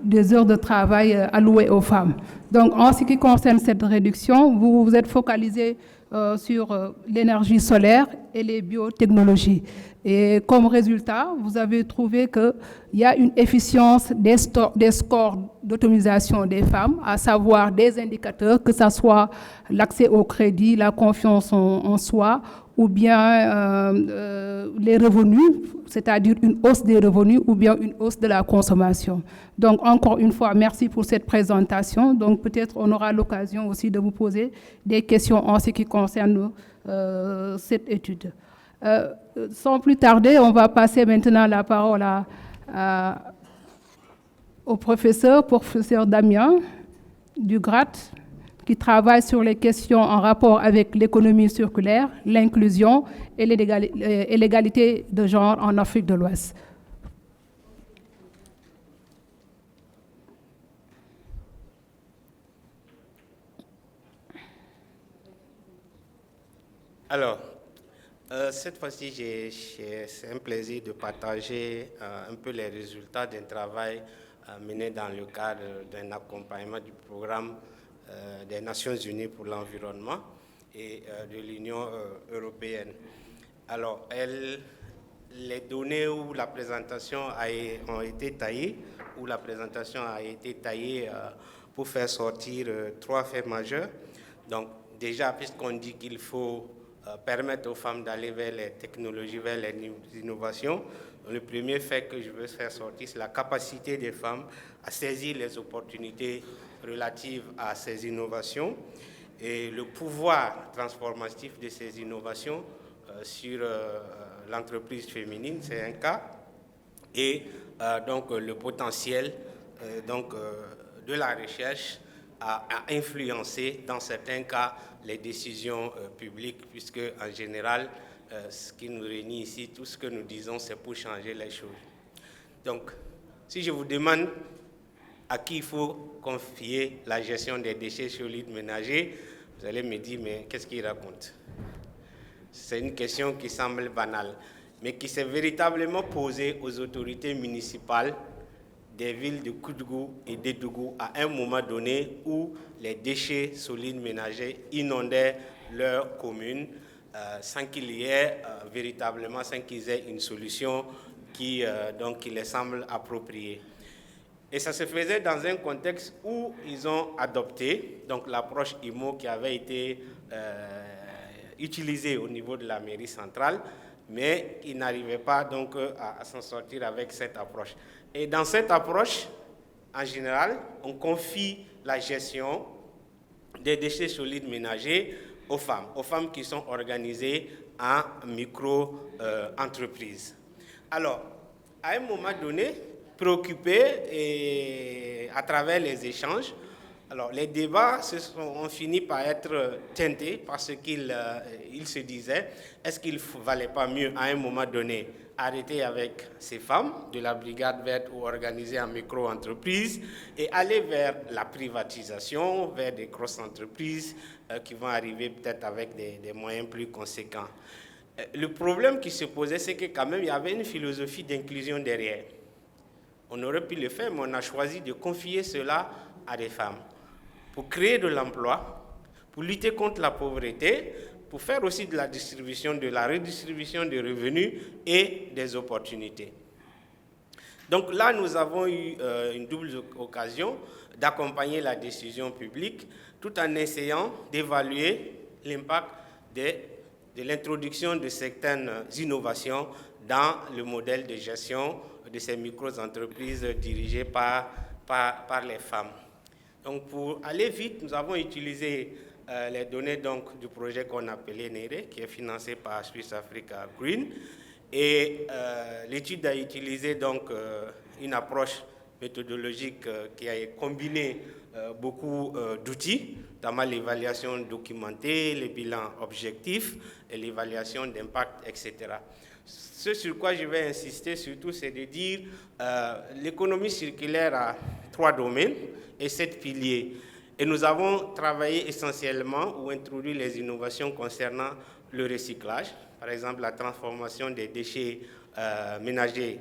des heures de travail allouées aux femmes. Donc, en ce qui concerne cette réduction, vous vous êtes focalisé sur l'énergie solaire et les biotechnologies. Et comme résultat, vous avez trouvé qu'il y a une efficience des scores d'autonomisation des femmes, à savoir des indicateurs, que ce soit l'accès au crédit, la confiance en soi, ou bien les revenus, c'est-à-dire une hausse des revenus ou bien une hausse de la consommation. Donc, encore une fois, merci pour cette présentation. Donc, peut-être on aura l'occasion aussi de vous poser des questions en ce qui concerne cette étude. Sans plus tarder, on va passer maintenant la parole au professeur Damien Dugrat, qui travaille sur les questions en rapport avec l'économie circulaire, l'inclusion et l'égalité de genre en Afrique de l'Ouest. Alors, cette fois-ci, c'est un plaisir de partager un peu les résultats d'un travail mené dans le cadre d'un accompagnement du programme des Nations Unies pour l'environnement et de l'Union européenne. Alors, les données où la présentation ont été taillées, pour faire sortir 3 faits majeurs. Donc, déjà, puisqu'on dit qu'il faut permettre aux femmes d'aller vers les technologies, vers les innovations, le premier fait que je veux faire sortir, c'est la capacité des femmes à saisir les opportunités relatives à ces innovations et le pouvoir transformatif de ces innovations sur l'entreprise féminine, c'est un cas, et donc le potentiel de la recherche à influencer dans certains cas les décisions publiques, puisque en général, ce qui nous réunit ici, tout ce que nous disons, c'est pour changer les choses. Donc, si je vous demande à qui il faut confier la gestion des déchets solides ménagers, vous allez me dire, mais qu'est-ce qu'il raconte? C'est une question qui semble banale. mais qui s'est véritablement posé aux autorités municipales des villes de Koudgou et d'Edougou à un moment donné où les déchets solides ménagers inondaient leur commune sans qu'il y ait véritablement, sans qu'ils aient une solution qui les semble appropriée. Et ça se faisait dans un contexte où ils ont adopté donc l'approche IMO qui avait été utilisée au niveau de la mairie centrale, mais ils n'arrivaient pas donc à s'en sortir avec cette approche. Et dans cette approche, en général, on confie la gestion des déchets solides ménagers aux femmes qui sont organisées en micro-entreprises. Alors, à un moment donné, préoccupés et à travers les échanges, alors les débats ont fini par être teintés parce qu'ils se disaient, est-ce qu'il ne valait pas mieux à un moment donné arrêter avec ces femmes de la brigade verte ou organisées en micro-entreprise et aller vers la privatisation, vers des grosses entreprises qui vont arriver peut-être avec des moyens plus conséquents. Le problème qui se posait, c'est que quand même, il y avait une philosophie d'inclusion derrière. On aurait pu le faire, mais on a choisi de confier cela à des femmes pour créer de l'emploi, pour lutter contre la pauvreté, pour faire aussi de la redistribution des revenus et des opportunités. Donc là, nous avons eu une double occasion d'accompagner la décision publique tout en essayant d'évaluer l'impact de l'introduction de certaines innovations dans le modèle de gestion de ces micro-entreprises dirigées par les femmes. Donc pour aller vite, nous avons utilisé les données donc, du projet qu'on appelait NERE, qui est financé par Swiss Africa Green. Et l'étude a utilisé donc, une approche méthodologique qui a combiné beaucoup d'outils, notamment l'évaluation documentée, les bilans objectifs et l'évaluation d'impact, etc. Ce sur quoi je vais insister surtout, c'est de dire l'économie circulaire a 3 domaines et 7 piliers. Et nous avons travaillé essentiellement ou introduit les innovations concernant le recyclage, par exemple la transformation des déchets ménagers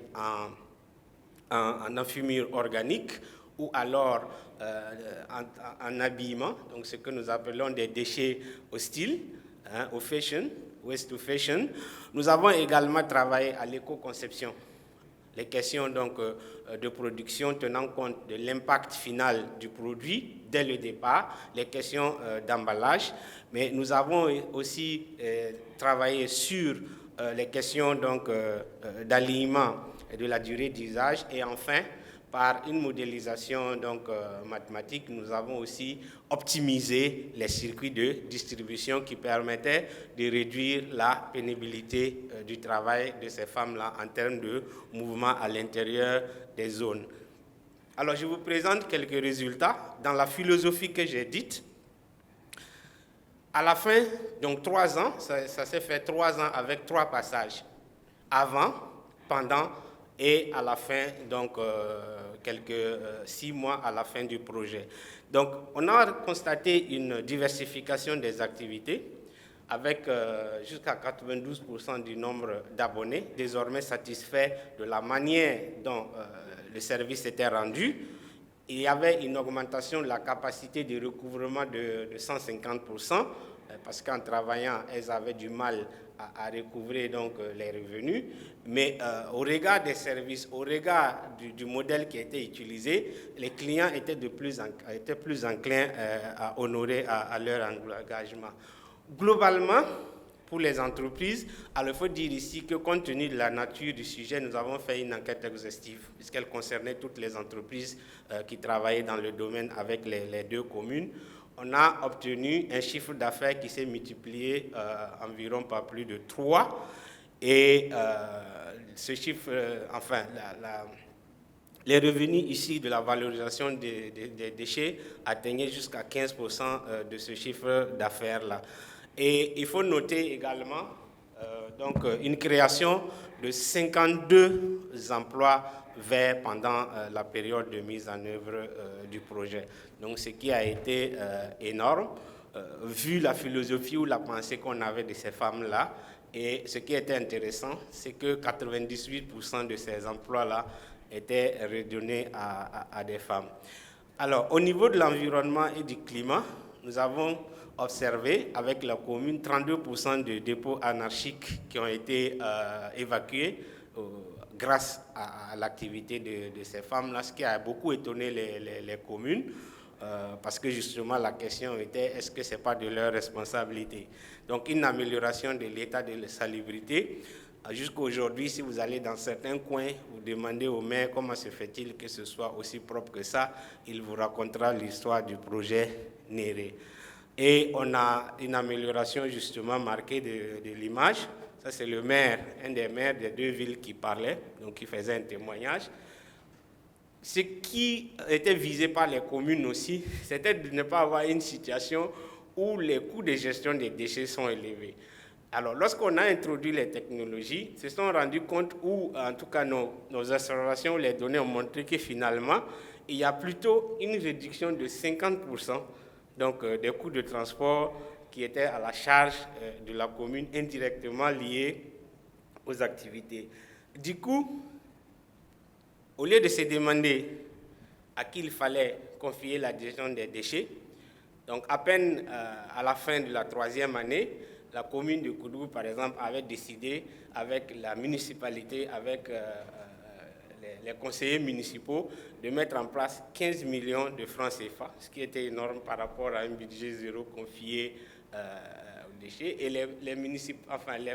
en enfumure organique ou alors en habillement, donc ce que nous appelons des déchets hostiles, au fashion, waste to fashion. Nous avons également travaillé à l'éco-conception. Les questions donc, de production tenant compte de l'impact final du produit dès le départ, les questions d'emballage, mais nous avons aussi travaillé sur les questions donc, d'alignement et de la durée d'usage et enfin, par une modélisation donc, mathématique, nous avons aussi optimisé les circuits de distribution qui permettaient de réduire la pénibilité du travail de ces femmes-là en termes de mouvement à l'intérieur des zones. Alors, je vous présente quelques résultats dans la philosophie que j'ai dite. À la fin, donc 3 ans, ça s'est fait 3 ans avec 3 passages. Avant, pendant et à la fin, donc 6 mois à la fin du projet. Donc, on a constaté une diversification des activités avec jusqu'à 92% du nombre d'abonnés, désormais satisfaits de la manière dont le service était rendu. Il y avait une augmentation de la capacité de recouvrement de 150%, parce qu'en travaillant, elles avaient du mal à recouvrer donc, les revenus. Mais au regard des services, au regard du modèle qui a été utilisé, les clients étaient plus enclins à honorer à leur engagement. Globalement, pour les entreprises, alors il faut dire ici que compte tenu de la nature du sujet, nous avons fait une enquête exhaustive, puisqu'elle concernait toutes les entreprises qui travaillaient dans le domaine avec les 2 communes. On a obtenu un chiffre d'affaires qui s'est multiplié environ par plus de 3. Et ce chiffre, les revenus ici de la valorisation des déchets atteignaient jusqu'à 15% de ce chiffre d'affaires-là. Et il faut noter également donc, une création de 52 emplois verts pendant la période de mise en œuvre du projet. Donc, ce qui a été énorme, vu la philosophie ou la pensée qu'on avait de ces femmes-là, Et ce qui était intéressant, c'est que 98% de ces emplois-là étaient redonnés à des femmes. Alors, au niveau de l'environnement et du climat, nous avons observé avec la commune 32% de dépôts anarchiques qui ont été évacués grâce à l'activité de ces femmes-là, ce qui a beaucoup étonné les communes, parce que justement la question était est-ce que ce n'est pas de leur responsabilité. Donc une amélioration de l'état de la salubrité. Jusqu'à aujourd'hui, si vous allez dans certains coins, vous demandez au maire comment se fait-il que ce soit aussi propre que ça, il vous racontera l'histoire du projet Néré. Et on a une amélioration justement marquée de l'image. Ça, c'est le maire, un des maires des deux villes qui parlait, donc qui faisait un témoignage. Ce qui était visé par les communes aussi, c'était de ne pas avoir une situation où les coûts de gestion des déchets sont élevés. Alors, lorsqu'on a introduit les technologies, ils se sont rendus compte, ou en tout cas nos observations, les données ont montré que finalement, il y a plutôt une réduction de 50%, donc des coûts de transport qui étaient à la charge de la commune, indirectement liés aux activités. Du coup, au lieu de se demander à qui il fallait confier la gestion des déchets, donc à peine à la fin de la 3e année, la commune de Koudougou, par exemple, avait décidé avec la municipalité, avec les conseillers municipaux, de mettre en place 15 millions de francs CFA, ce qui était énorme par rapport à un budget zéro confié aux déchets. Et les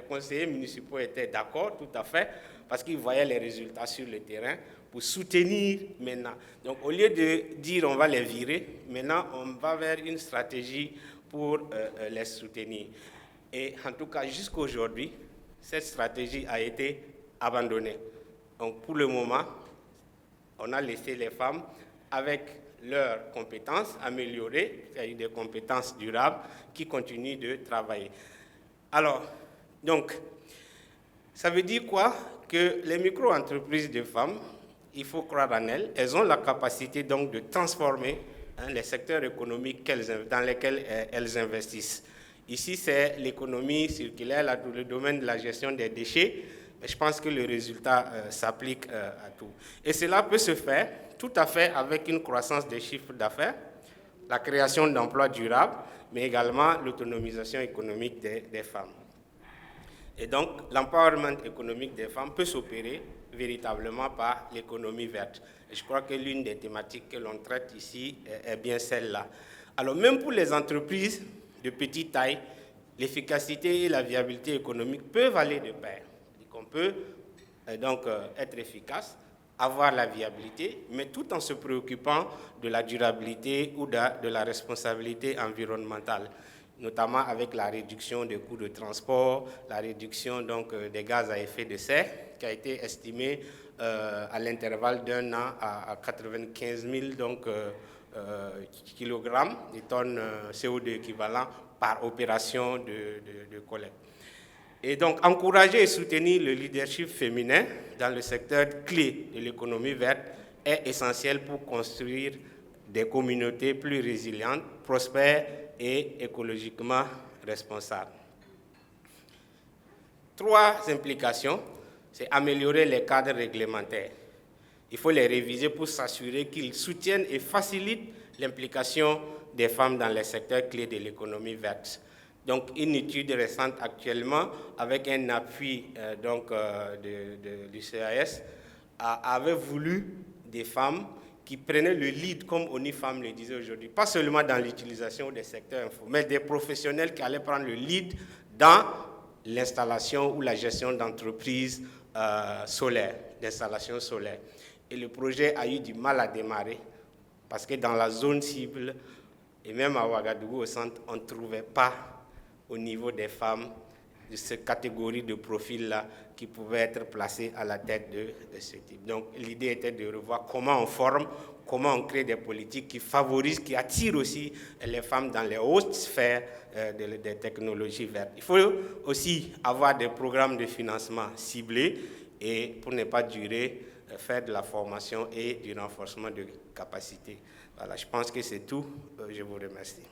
conseillers municipaux étaient d'accord, tout à fait, parce qu'ils voyaient les résultats sur le terrain pour soutenir maintenant. Donc, au lieu de dire on va les virer, maintenant, on va vers une stratégie pour les soutenir. Et en tout cas, jusqu'à aujourd'hui, cette stratégie a été abandonnée. Donc, pour le moment, on a laissé les femmes avec leurs compétences améliorées, c'est-à-dire des compétences durables, qui continuent de travailler. Alors, donc, ça veut dire quoi? Que les micro-entreprises de femmes, il faut croire en elles, elles ont la capacité donc de transformer les secteurs économiques dans lesquels elles investissent. Ici, c'est l'économie circulaire, le domaine de la gestion des déchets. Je pense que le résultat s'applique à tout. Et cela peut se faire tout à fait avec une croissance des chiffres d'affaires, la création d'emplois durables, mais également l'autonomisation économique des femmes. Et donc, l'empowerment économique des femmes peut s'opérer véritablement par l'économie verte. Et je crois que l'une des thématiques que l'on traite ici est bien celle-là. Alors, même pour les entreprises de petite taille, l'efficacité et la viabilité économique peuvent aller de pair. On peut donc être efficace, avoir la viabilité, mais tout en se préoccupant de la durabilité ou de la responsabilité environnementale, notamment avec la réduction des coûts de transport, la réduction donc, des gaz à effet de serre, qui a été estimée à l'intervalle d'un an à 95 000 donc, kilogrammes de tonnes CO2 équivalent par opération de collecte. Et donc, encourager et soutenir le leadership féminin dans le secteur clé de l'économie verte est essentiel pour construire des communautés plus résilientes, prospères et écologiquement responsables. 3 implications, c'est améliorer les cadres réglementaires. Il faut les réviser pour s'assurer qu'ils soutiennent et facilitent l'implication des femmes dans les secteurs clés de l'économie verte. Donc, une étude récente actuellement, avec un appui du CAS, avait voulu des femmes qui prenaient le lead, comme ONIFEM le disait aujourd'hui, pas seulement dans l'utilisation des secteurs info, mais des professionnels qui allaient prendre le lead dans l'installation ou la gestion d'entreprises solaires, d'installations solaires. Et le projet a eu du mal à démarrer, parce que dans la zone cible, et même à Ouagadougou au centre, on ne trouvait pas au niveau des femmes de cette catégorie de profils-là qui pouvaient être placées à la tête de ce type. Donc l'idée était de revoir comment on forme, comment on crée des politiques qui favorisent, qui attirent aussi les femmes dans les hautes sphères des technologies vertes. Il faut aussi avoir des programmes de financement ciblés et pour ne pas durer, faire de la formation et du renforcement de capacités. Voilà, je pense que c'est tout. Je vous remercie.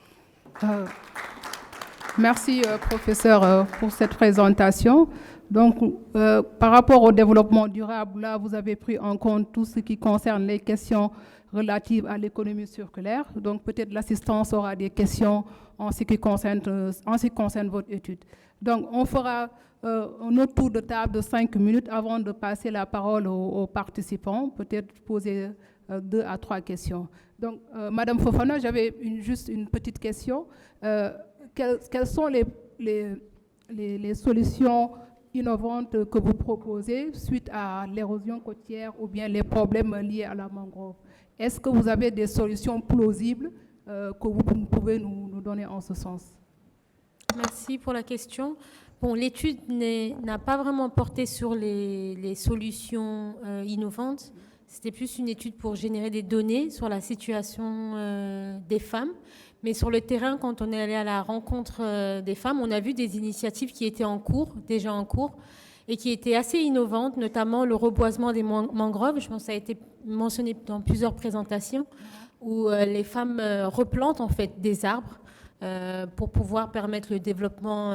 Merci, professeur, pour cette présentation. Donc, par rapport au développement durable, là, vous avez pris en compte tout ce qui concerne les questions relatives à l'économie circulaire. Donc, peut-être l'assistance aura des questions en ce qui concerne votre étude. Donc, on fera un autre tour de table de 5 minutes avant de passer la parole aux participants, peut-être poser 2 à 3 questions. Donc, Madame Fofana, j'avais juste une petite question. Quelles sont les solutions innovantes que vous proposez suite à l'érosion côtière ou bien les problèmes liés à la mangrove? Est-ce que vous avez des solutions plausibles que vous pouvez nous donner en ce sens? Merci pour la question. Bon, l'étude n'a pas vraiment porté sur les solutions innovantes. C'était plus une étude pour générer des données sur la situation des femmes. Mais sur le terrain, quand on est allé à la rencontre des femmes, on a vu des initiatives qui étaient déjà en cours, et qui étaient assez innovantes, notamment le reboisement des mangroves. Je pense que ça a été mentionné dans plusieurs présentations, où les femmes replantent en fait des arbres pour pouvoir permettre le développement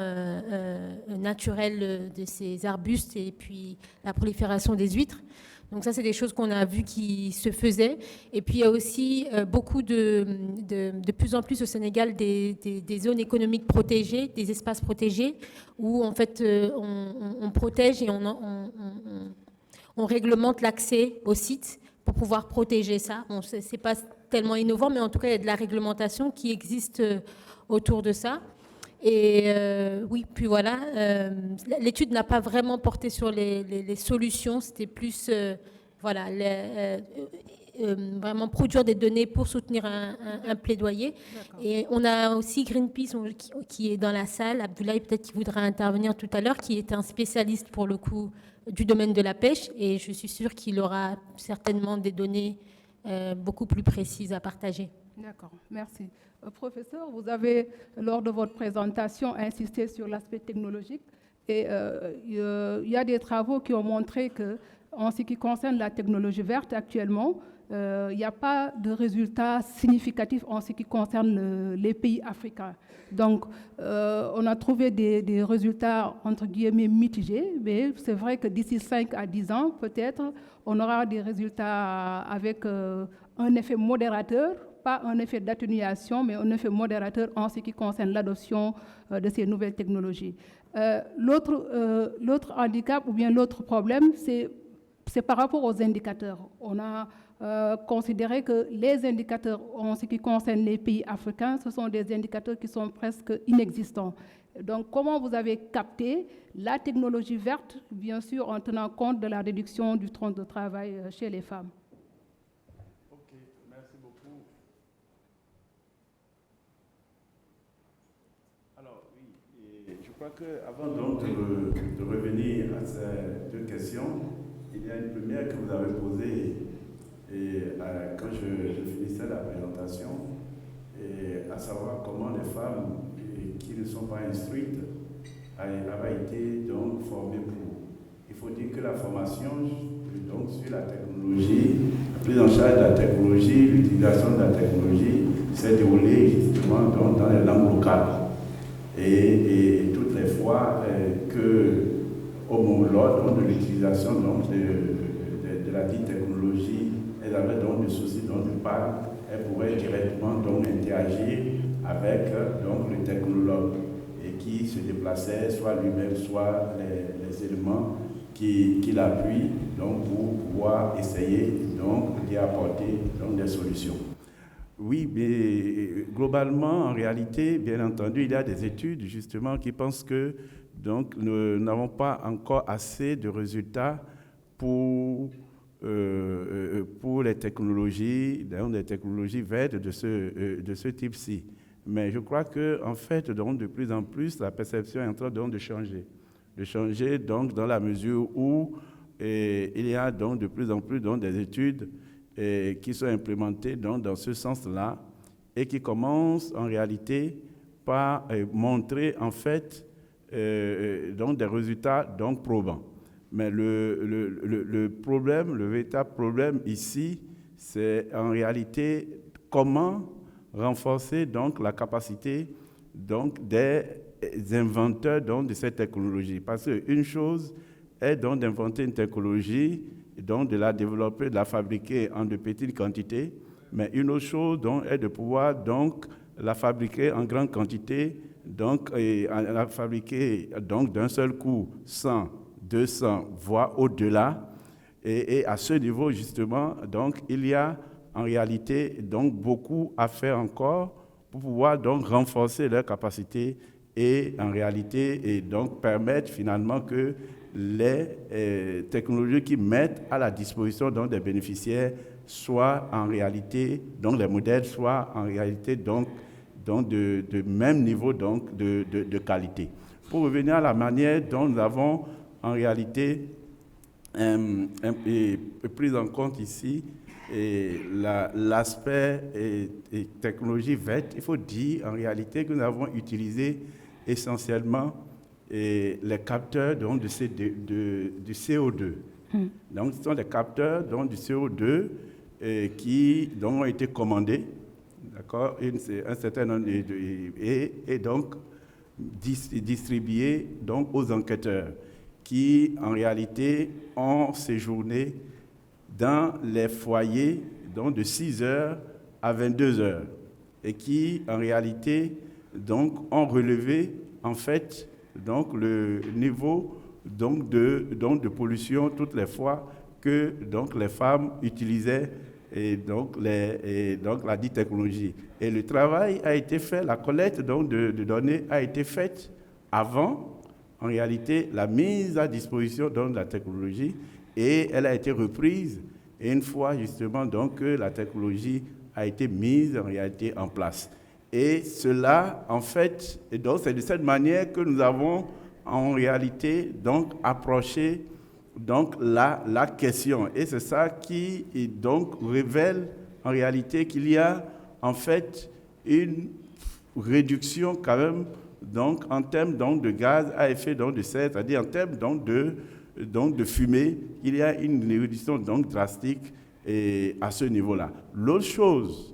naturel de ces arbustes et puis la prolifération des huîtres. Donc ça, c'est des choses qu'on a vues qui se faisaient. Et puis, il y a aussi beaucoup de plus en plus au Sénégal des zones économiques protégées, des espaces protégés, où en fait, on protège et on réglemente l'accès aux sites pour pouvoir protéger ça. Bon, ce n'est pas tellement innovant, mais en tout cas, il y a de la réglementation qui existe autour de ça. Et oui, puis voilà, l'étude n'a pas vraiment porté sur les solutions, c'était plus voilà, vraiment produire des données pour soutenir un plaidoyer. Et on a aussi Greenpeace qui est dans la salle, Abdoulaye peut-être qui voudra intervenir tout à l'heure, qui est un spécialiste pour le coup du domaine de la pêche, et je suis sûre qu'il aura certainement des données beaucoup plus précises à partager. D'accord, merci. Professeur, vous avez, lors de votre présentation, insisté sur l'aspect technologique, et il y a des travaux qui ont montré que, en ce qui concerne la technologie verte actuellement, il n'y a pas de résultats significatifs en ce qui concerne les pays africains. Donc, on a trouvé des résultats, entre guillemets, mitigés, mais c'est vrai que d'ici 5 à 10 ans, peut-être, on aura des résultats avec un effet modérateur, pas un effet d'atténuation, mais un effet modérateur en ce qui concerne l'adoption de ces nouvelles technologies. L'autre handicap ou bien l'autre problème, c'est par rapport aux indicateurs. On a considéré que les indicateurs en ce qui concerne les pays africains, ce sont des indicateurs qui sont presque inexistants. Donc, comment vous avez capté la technologie verte, bien sûr, en tenant compte de la réduction du temps de travail chez les femmes? Je crois qu'avant donc de revenir à ces 2 questions, il y a une première que vous avez posée quand je finissais la présentation, à savoir comment les femmes qui ne sont pas instruites avaient été donc formées pour. Il faut dire que la formation donc, sur la technologie, la prise en charge de la technologie, l'utilisation de la technologie s'est déroulée justement dans les langues locales. Et toutes les fois lors de l'utilisation de la dite technologie, elles avaient donc le souci de parler, elles pouvaient directement donc interagir avec donc, le technologue et qui se déplaçait soit lui-même, soit les éléments qui l'appuient donc, pour pouvoir essayer donc, d'y apporter donc, des solutions. Oui, mais globalement, en réalité, bien entendu, il y a des études justement qui pensent que donc, nous n'avons pas encore assez de résultats pour les technologies, des technologies vertes de ce type-ci. Mais je crois qu'en fait, donc, de plus en plus, la perception est en train donc, de changer. De changer donc, dans la mesure où il y a donc, de plus en plus donc, des études qui sont implémentés dans ce sens-là et qui commencent en réalité par montrer en fait donc des résultats donc probants. Mais le problème, le véritable problème ici, c'est en réalité comment renforcer donc la capacité donc des inventeurs donc, de cette technologie. Parce qu'une chose est donc d'inventer une technologie, donc de la développer, de la fabriquer en de petites quantités, mais une autre chose donc, est de pouvoir donc, la fabriquer en grande quantité, donc, et la fabriquer donc, d'un seul coup 100, 200, voire au-delà. Et à ce niveau, justement, donc, il y a en réalité donc, beaucoup à faire encore pour pouvoir donc, renforcer leurs capacités et en réalité et donc, permettre finalement que les technologies qui mettent à la disposition donc, des bénéficiaires soient en réalité, donc les modèles soient en réalité donc de même niveau donc, de qualité. Pour revenir à la manière dont nous avons en réalité pris en compte ici l'aspect technologie verte, il faut dire en réalité que nous avons utilisé essentiellement les capteurs donc, du CO2. Donc, ce sont des capteurs donc, du CO2 qui donc, ont été commandés, d'accord, un certain nombre et donc distribués donc, aux enquêteurs qui, en réalité, ont séjourné dans les foyers donc, de 6 heures à 22 heures et qui, en réalité, donc, ont relevé, en fait, donc, le niveau donc, de pollution toutes les fois que donc, les femmes utilisaient donc la dite technologie. Et le travail a été fait, la collecte donc, de données a été faite avant, en réalité, la mise à disposition donc, de la technologie, et elle a été reprise et une fois justement donc, que la technologie a été mise en réalité en place. Et cela, en fait, et donc c'est de cette manière que nous avons en réalité donc approché donc la question. Et c'est ça qui donc révèle en réalité qu'il y a en fait une réduction quand même donc en termes donc, de gaz à effet donc, de serre, c'est-à-dire en termes donc, de fumée, il y a une réduction donc drastique à ce niveau-là. L'autre chose,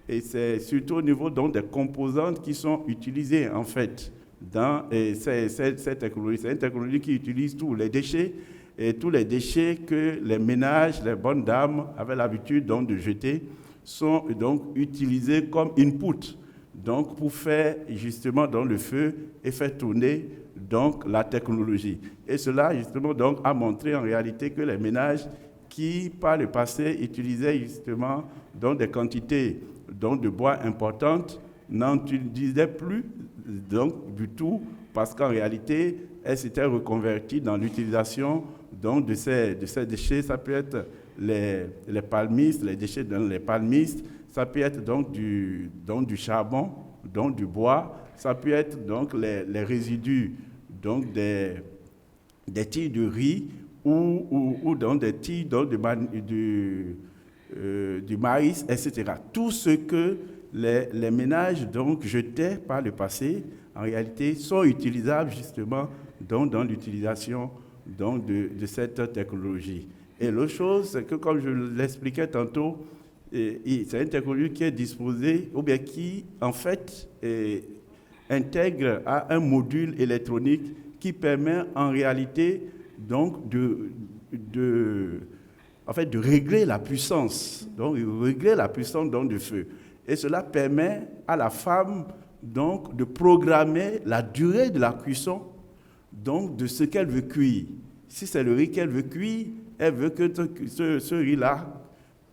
et c'est surtout au niveau donc, des composantes qui sont utilisées en fait dans cette technologie. C'est une technologie qui utilise tous les déchets et tous les déchets que les ménages, les bonnes dames avaient l'habitude donc, de jeter sont donc utilisés comme input donc pour faire justement dans le feu et faire tourner donc la technologie. Et cela justement donc a montré en réalité que les ménages qui par le passé utilisaient justement donc des quantités donc de bois importantes n'en utilisaient plus donc du tout parce qu'en réalité elles s'étaient reconverties dans l'utilisation donc de ces déchets. Ça peut être les palmistes, les déchets dans les palmistes, ça peut être donc du charbon, donc du bois, ça peut être donc les résidus donc des tiges de riz ou donc des tiges donc du maïs, etc. Tout ce que les ménages donc jetaient par le passé, en réalité, sont utilisables justement donc dans l'utilisation donc de cette technologie. Et l'autre chose, c'est que comme je l'expliquais tantôt, c'est une technologie qui est disposée, ou bien qui, en fait, intègre à un module électronique qui permet en réalité donc de régler la puissance, donc du feu. Et cela permet à la femme donc de programmer la durée de la cuisson donc de ce qu'elle veut cuire. Si c'est le riz qu'elle veut cuire, elle veut que ce riz-là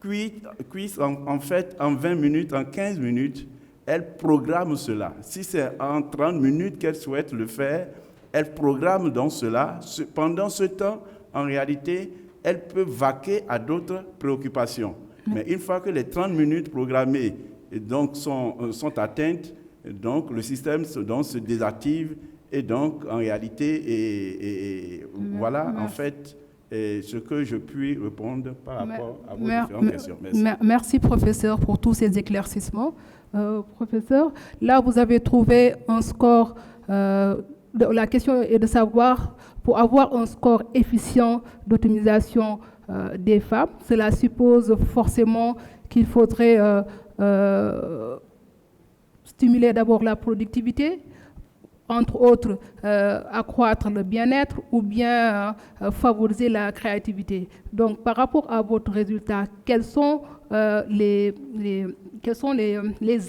cuise en fait en 20 minutes, en 15 minutes, elle programme cela. Si c'est en 30 minutes qu'elle souhaite le faire, elle programme donc cela. Pendant ce temps, en réalité, elle peut vaquer à d'autres préoccupations. Mais une fois que les 30 minutes programmées donc, sont atteintes, donc le système se désactive et donc en réalité, voilà en fait ce que je puis répondre par rapport à vos différentes questions. Merci. Merci, professeur, pour tous ces éclaircissements. Professeur, là, vous avez trouvé un score. La question est de savoir, pour avoir un score efficient d'autonomisation des femmes, cela suppose forcément qu'il faudrait stimuler d'abord la productivité, entre autres, accroître le bien-être ou bien favoriser la créativité. Donc, par rapport à votre résultat, quelles sont les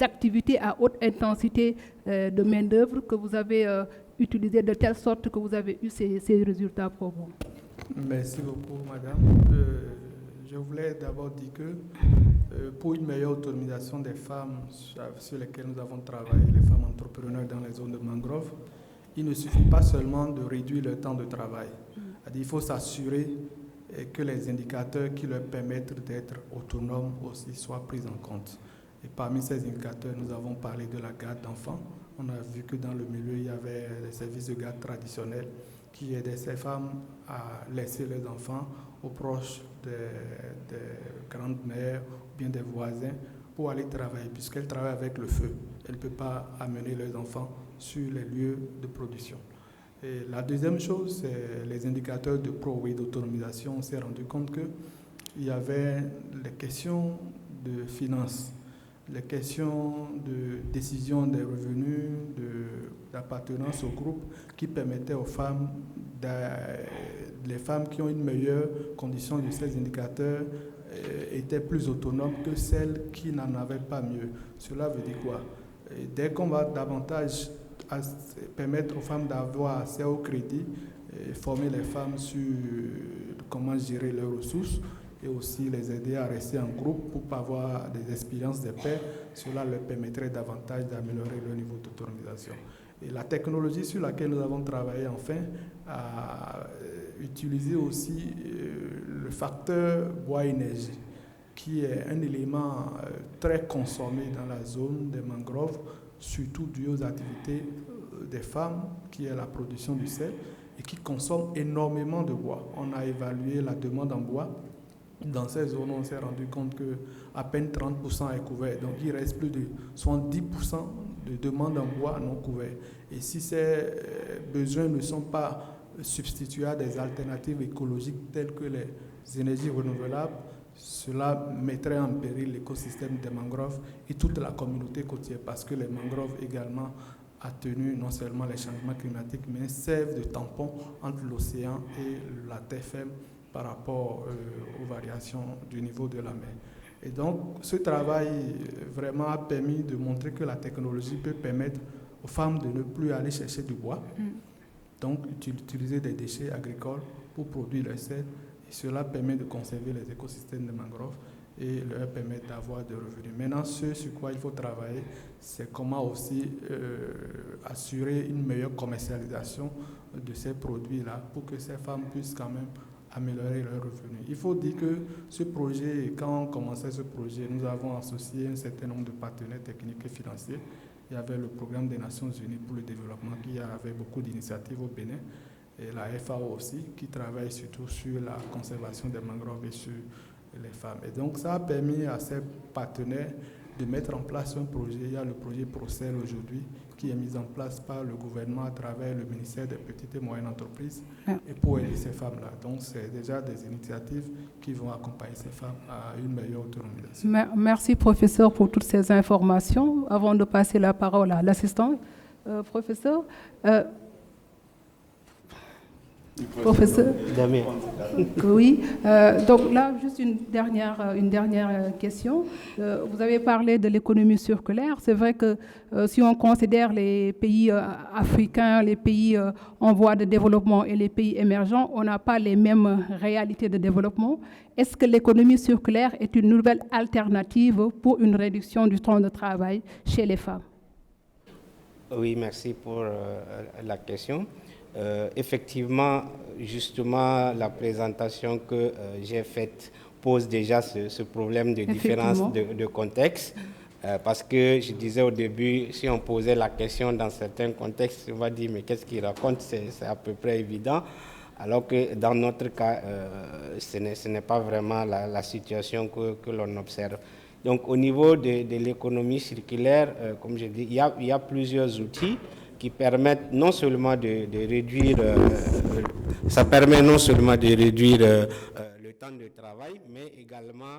activités à haute intensité de main-d'œuvre que vous avez utilisées de telle sorte que vous avez eu ces résultats pour vous? Merci beaucoup, madame. Je voulais d'abord dire que pour une meilleure autonomisation des femmes sur lesquelles nous avons travaillé, les femmes entrepreneurs dans les zones de mangrove, il ne suffit pas seulement de réduire le temps de travail. Il faut s'assurer que les indicateurs qui leur permettent d'être autonomes aussi soient pris en compte. Et parmi ces indicateurs, nous avons parlé de la garde d'enfants. On a vu que dans le milieu, il y avait les services de garde traditionnels qui aidaient ces femmes à laisser leurs enfants aux proches des grandes-mères ou bien des voisins pour aller travailler, puisqu'elles travaillent avec le feu. Elles ne peuvent pas amener leurs enfants sur les lieux de production. Et la deuxième chose, c'est les indicateurs de pro et d'autonomisation. On s'est rendu compte qu'il y avait les questions de finances, les questions de décision des revenus, d'appartenance au groupe qui permettaient aux femmes, les femmes qui ont une meilleure condition de ces indicateurs étaient plus autonomes que celles qui n'en avaient pas mieux. Cela veut dire quoi? Et dès qu'on va davantage permettre aux femmes d'avoir accès au crédit, et former les femmes sur comment gérer leurs ressources, et aussi les aider à rester en groupe pour avoir des expériences de paix, cela leur permettrait davantage d'améliorer leur niveau d'autonomisation. Et la technologie sur laquelle nous avons travaillé, enfin, a utilisé aussi le facteur bois-énergie, qui est un élément très consommé dans la zone des mangroves, surtout dû aux activités des femmes, qui est la production du sel, et qui consomme énormément de bois. On a évalué la demande en bois. Dans ces zones, on s'est rendu compte qu'à peine 30% est couvert. Donc, il reste plus de 70% de demande en bois non couvert. Et si ces besoins ne sont pas substitués à des alternatives écologiques telles que les énergies renouvelables, cela mettrait en péril l'écosystème des mangroves et toute la communauté côtière, parce que les mangroves également atténuent non seulement les changements climatiques, mais servent de tampon entre l'océan et la terre ferme par rapport aux variations du niveau de la mer. Et donc, ce travail vraiment a permis de montrer que la technologie peut permettre aux femmes de ne plus aller chercher du bois, donc utiliser des déchets agricoles pour produire le sel. Et cela permet de conserver les écosystèmes de mangroves et leur permettre d'avoir des revenus. Maintenant, ce sur quoi il faut travailler, c'est comment aussi assurer une meilleure commercialisation de ces produits-là pour que ces femmes puissent quand même améliorer leurs revenus. Il faut dire que ce projet, quand on commençait ce projet, nous avons associé un certain nombre de partenaires techniques et financiers. Il y avait le programme des Nations Unies pour le développement qui avait beaucoup d'initiatives au Bénin, et la FAO aussi, qui travaille surtout sur la conservation des mangroves et sur les femmes. Et donc ça a permis à ces partenaires de mettre en place un projet. Il y a le projet Procel aujourd'hui, qui est mis en place par le gouvernement à travers le ministère des Petites et Moyennes Entreprises et pour aider ces femmes-là. Donc, c'est déjà des initiatives qui vont accompagner ces femmes à une meilleure autonomisation. Merci, professeur, pour toutes ces informations. Avant de passer la parole à l'assistant, professeur, Damien. Oui, donc là, juste une dernière question. Vous avez parlé de l'économie circulaire. C'est vrai que si on considère les pays africains, les pays en voie de développement et les pays émergents, on n'a pas les mêmes réalités de développement. Est-ce que l'économie circulaire est une nouvelle alternative pour une réduction du temps de travail chez les femmes? Oui, merci pour la question. Effectivement, justement, la présentation que j'ai faite pose déjà ce problème de différence de contexte. Parce que je disais au début, si on posait la question dans certains contextes, on va dire mais qu'est-ce qu'il raconte, c'est à peu près évident. Alors que dans notre cas, ce n'est pas vraiment la situation que l'on observe. Donc au niveau de l'économie circulaire, comme je dis, il y a plusieurs outils qui permettent non seulement de réduire, ça permet non seulement de réduire le temps de travail, mais également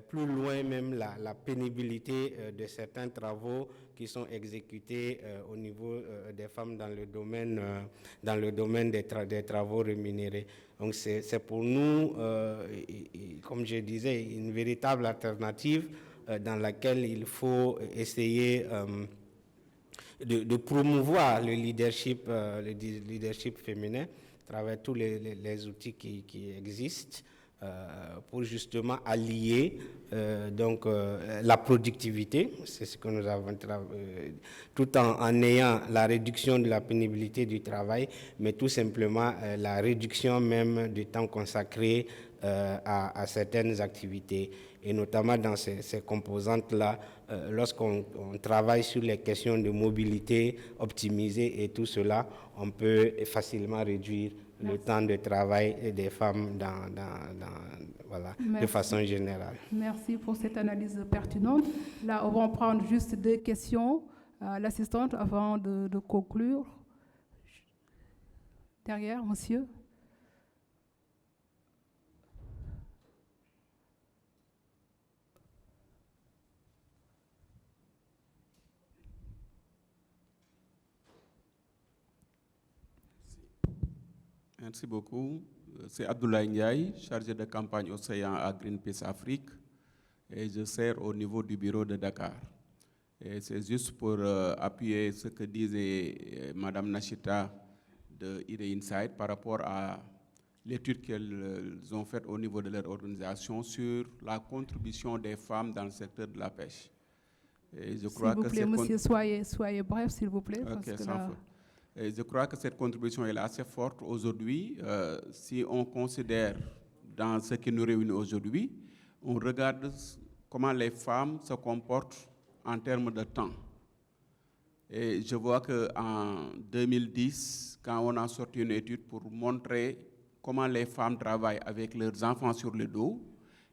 plus loin même la pénibilité de certains travaux qui sont exécutés au niveau des femmes dans le domaine des travaux rémunérés. Donc c'est pour nous, comme je disais, une véritable alternative dans laquelle il faut essayer de promouvoir le leadership féminin à travers tous les outils qui existent pour justement allier la productivité, c'est ce que nous avons tout en ayant la réduction de la pénibilité du travail, mais tout simplement la réduction même du temps consacré à certaines activités. Et notamment dans ces composantes-là, lorsqu'on travaille sur les questions de mobilité optimisée et tout cela, on peut facilement réduire le temps de travail des femmes de façon générale. Merci pour cette analyse pertinente. Là, on va prendre juste 2 questions à l'assistante avant de conclure. Derrière, monsieur. Merci beaucoup. C'est Abdoulaye Ndiaye, chargé de campagne Océan à Greenpeace Afrique, et je sers au niveau du bureau de Dakar. Et c'est juste pour appuyer ce que disait Madame Nachita de IDE Insight par rapport à l'étude qu'elles ont faite au niveau de leur organisation sur la contribution des femmes dans le secteur de la pêche. Et je crois s'il vous plaît, monsieur, soyez bref, s'il vous plaît. Okay, parce que là... Et je crois que cette contribution est assez forte aujourd'hui. Si on considère dans ce qui nous réunit aujourd'hui, on regarde comment les femmes se comportent en termes de temps. Et je vois qu'en 2010, quand on a sorti une étude pour montrer comment les femmes travaillent avec leurs enfants sur le dos,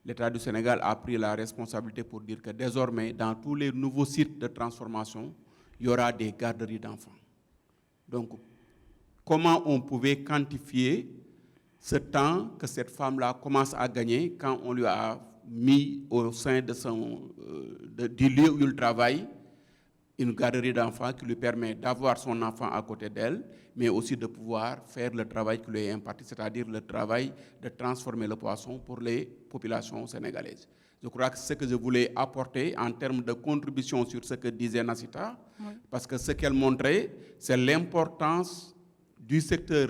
l'État du Sénégal a pris la responsabilité pour dire que désormais, dans tous les nouveaux sites de transformation, il y aura des garderies d'enfants. Donc, comment on pouvait quantifier ce temps que cette femme-là commence à gagner quand on lui a mis au sein de du lieu où il travaille une garderie d'enfants qui lui permet d'avoir son enfant à côté d'elle, mais aussi de pouvoir faire le travail qui lui est imparti, c'est-à-dire le travail de transformer le poisson pour les populations sénégalaises. Je crois que c'est ce que je voulais apporter en termes de contribution sur ce que disait Nassita, parce que ce qu'elle montrait, c'est l'importance du secteur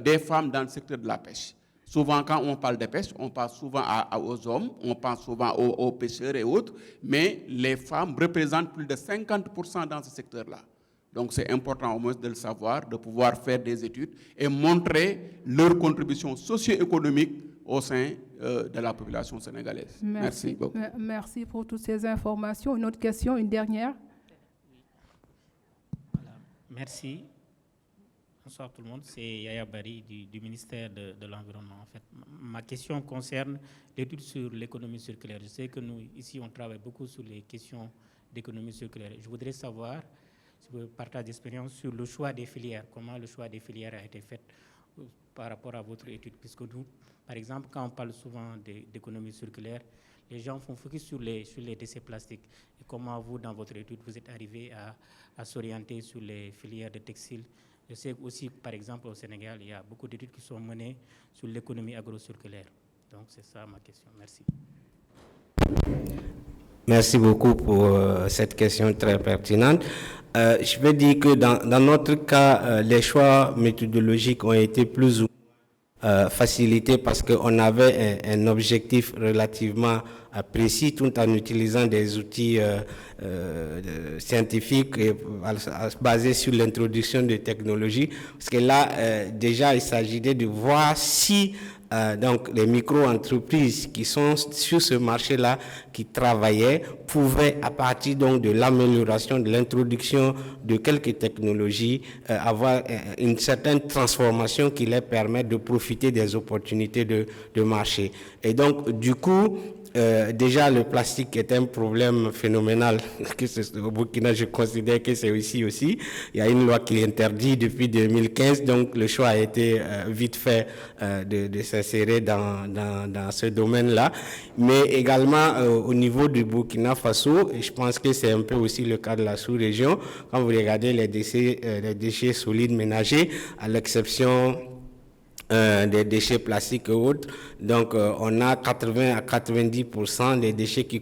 des femmes dans le secteur de la pêche. Souvent, quand on parle de pêche, on pense souvent aux hommes, on pense souvent aux pêcheurs et autres, mais les femmes représentent plus de 50% dans ce secteur-là. Donc, c'est important au moins de le savoir, de pouvoir faire des études et montrer leur contribution socio-économique au sein de la population sénégalaise. Merci beaucoup. Merci pour toutes ces informations. Une autre question, une dernière. Voilà. Merci. Bonsoir tout le monde, c'est Yaya Bari du ministère de l'Environnement. En fait, ma question concerne l'étude sur l'économie circulaire. Je sais que nous, ici, on travaille beaucoup sur les questions d'économie circulaire. Je voudrais savoir, si vous partagez d'expérience sur le choix des filières, comment le choix des filières a été fait par rapport à votre étude, puisque nous, par exemple, quand on parle souvent d'économie circulaire, les gens font focus sur les déchets plastiques. Et comment vous, dans votre étude, vous êtes arrivé à s'orienter sur les filières de textiles. Je sais aussi, par exemple, au Sénégal, il y a beaucoup d'études qui sont menées sur l'économie agro-circulaire. Donc, c'est ça ma question. Merci. Merci beaucoup pour cette question très pertinente. Je veux dire que dans notre cas, les choix méthodologiques ont été plus ou moins facilités parce qu'on avait un objectif relativement précis tout en utilisant des outils scientifiques basés sur l'introduction de technologies. Parce que là, déjà, il s'agissait de voir si donc les micro-entreprises qui sont sur ce marché-là, qui travaillaient, pouvaient, à partir donc de l'amélioration, de l'introduction de quelques technologies, avoir une certaine transformation qui leur permet de profiter des opportunités de marché. Et donc, du coup, déjà, le plastique est un problème phénoménal. Au Burkina, je considère que c'est aussi. Il y a une loi qui l'interdit depuis 2015, donc le choix a été vite fait de s'insérer dans ce domaine-là. Mais également au niveau du Burkina Faso, et je pense que c'est un peu aussi le cas de la sous-région, quand vous regardez les déchets solides ménagers, à l'exception des déchets plastiques et autres. Donc, on a 80 à 90% des déchets qui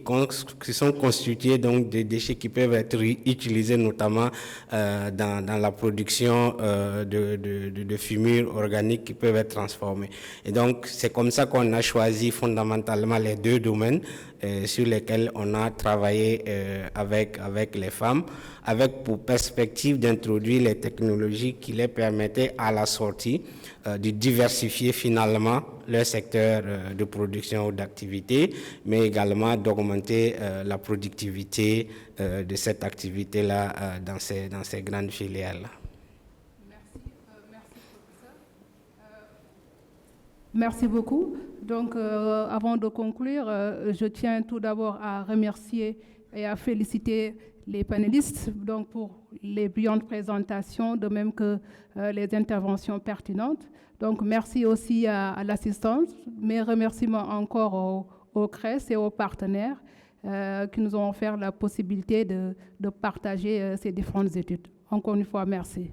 sont constitués donc des déchets qui peuvent être utilisés notamment dans la production de fumures organiques qui peuvent être transformées. Et donc, c'est comme ça qu'on a choisi fondamentalement les deux domaines sur lesquels on a travaillé avec les femmes, avec pour perspective d'introduire les technologies qui les permettaient à la sortie de diversifier finalement leur secteur de production ou d'activité, mais également d'augmenter la productivité de cette activité-là dans ces grandes filières-là. Merci beaucoup. Donc, avant de conclure, je tiens tout d'abord à remercier et à féliciter les panélistes donc, pour les brillantes présentations, de même que les interventions pertinentes. Donc, merci aussi à l'assistance. Mes remerciements encore au CRES et aux partenaires qui nous ont offert la possibilité de partager ces différentes études. Encore une fois, merci.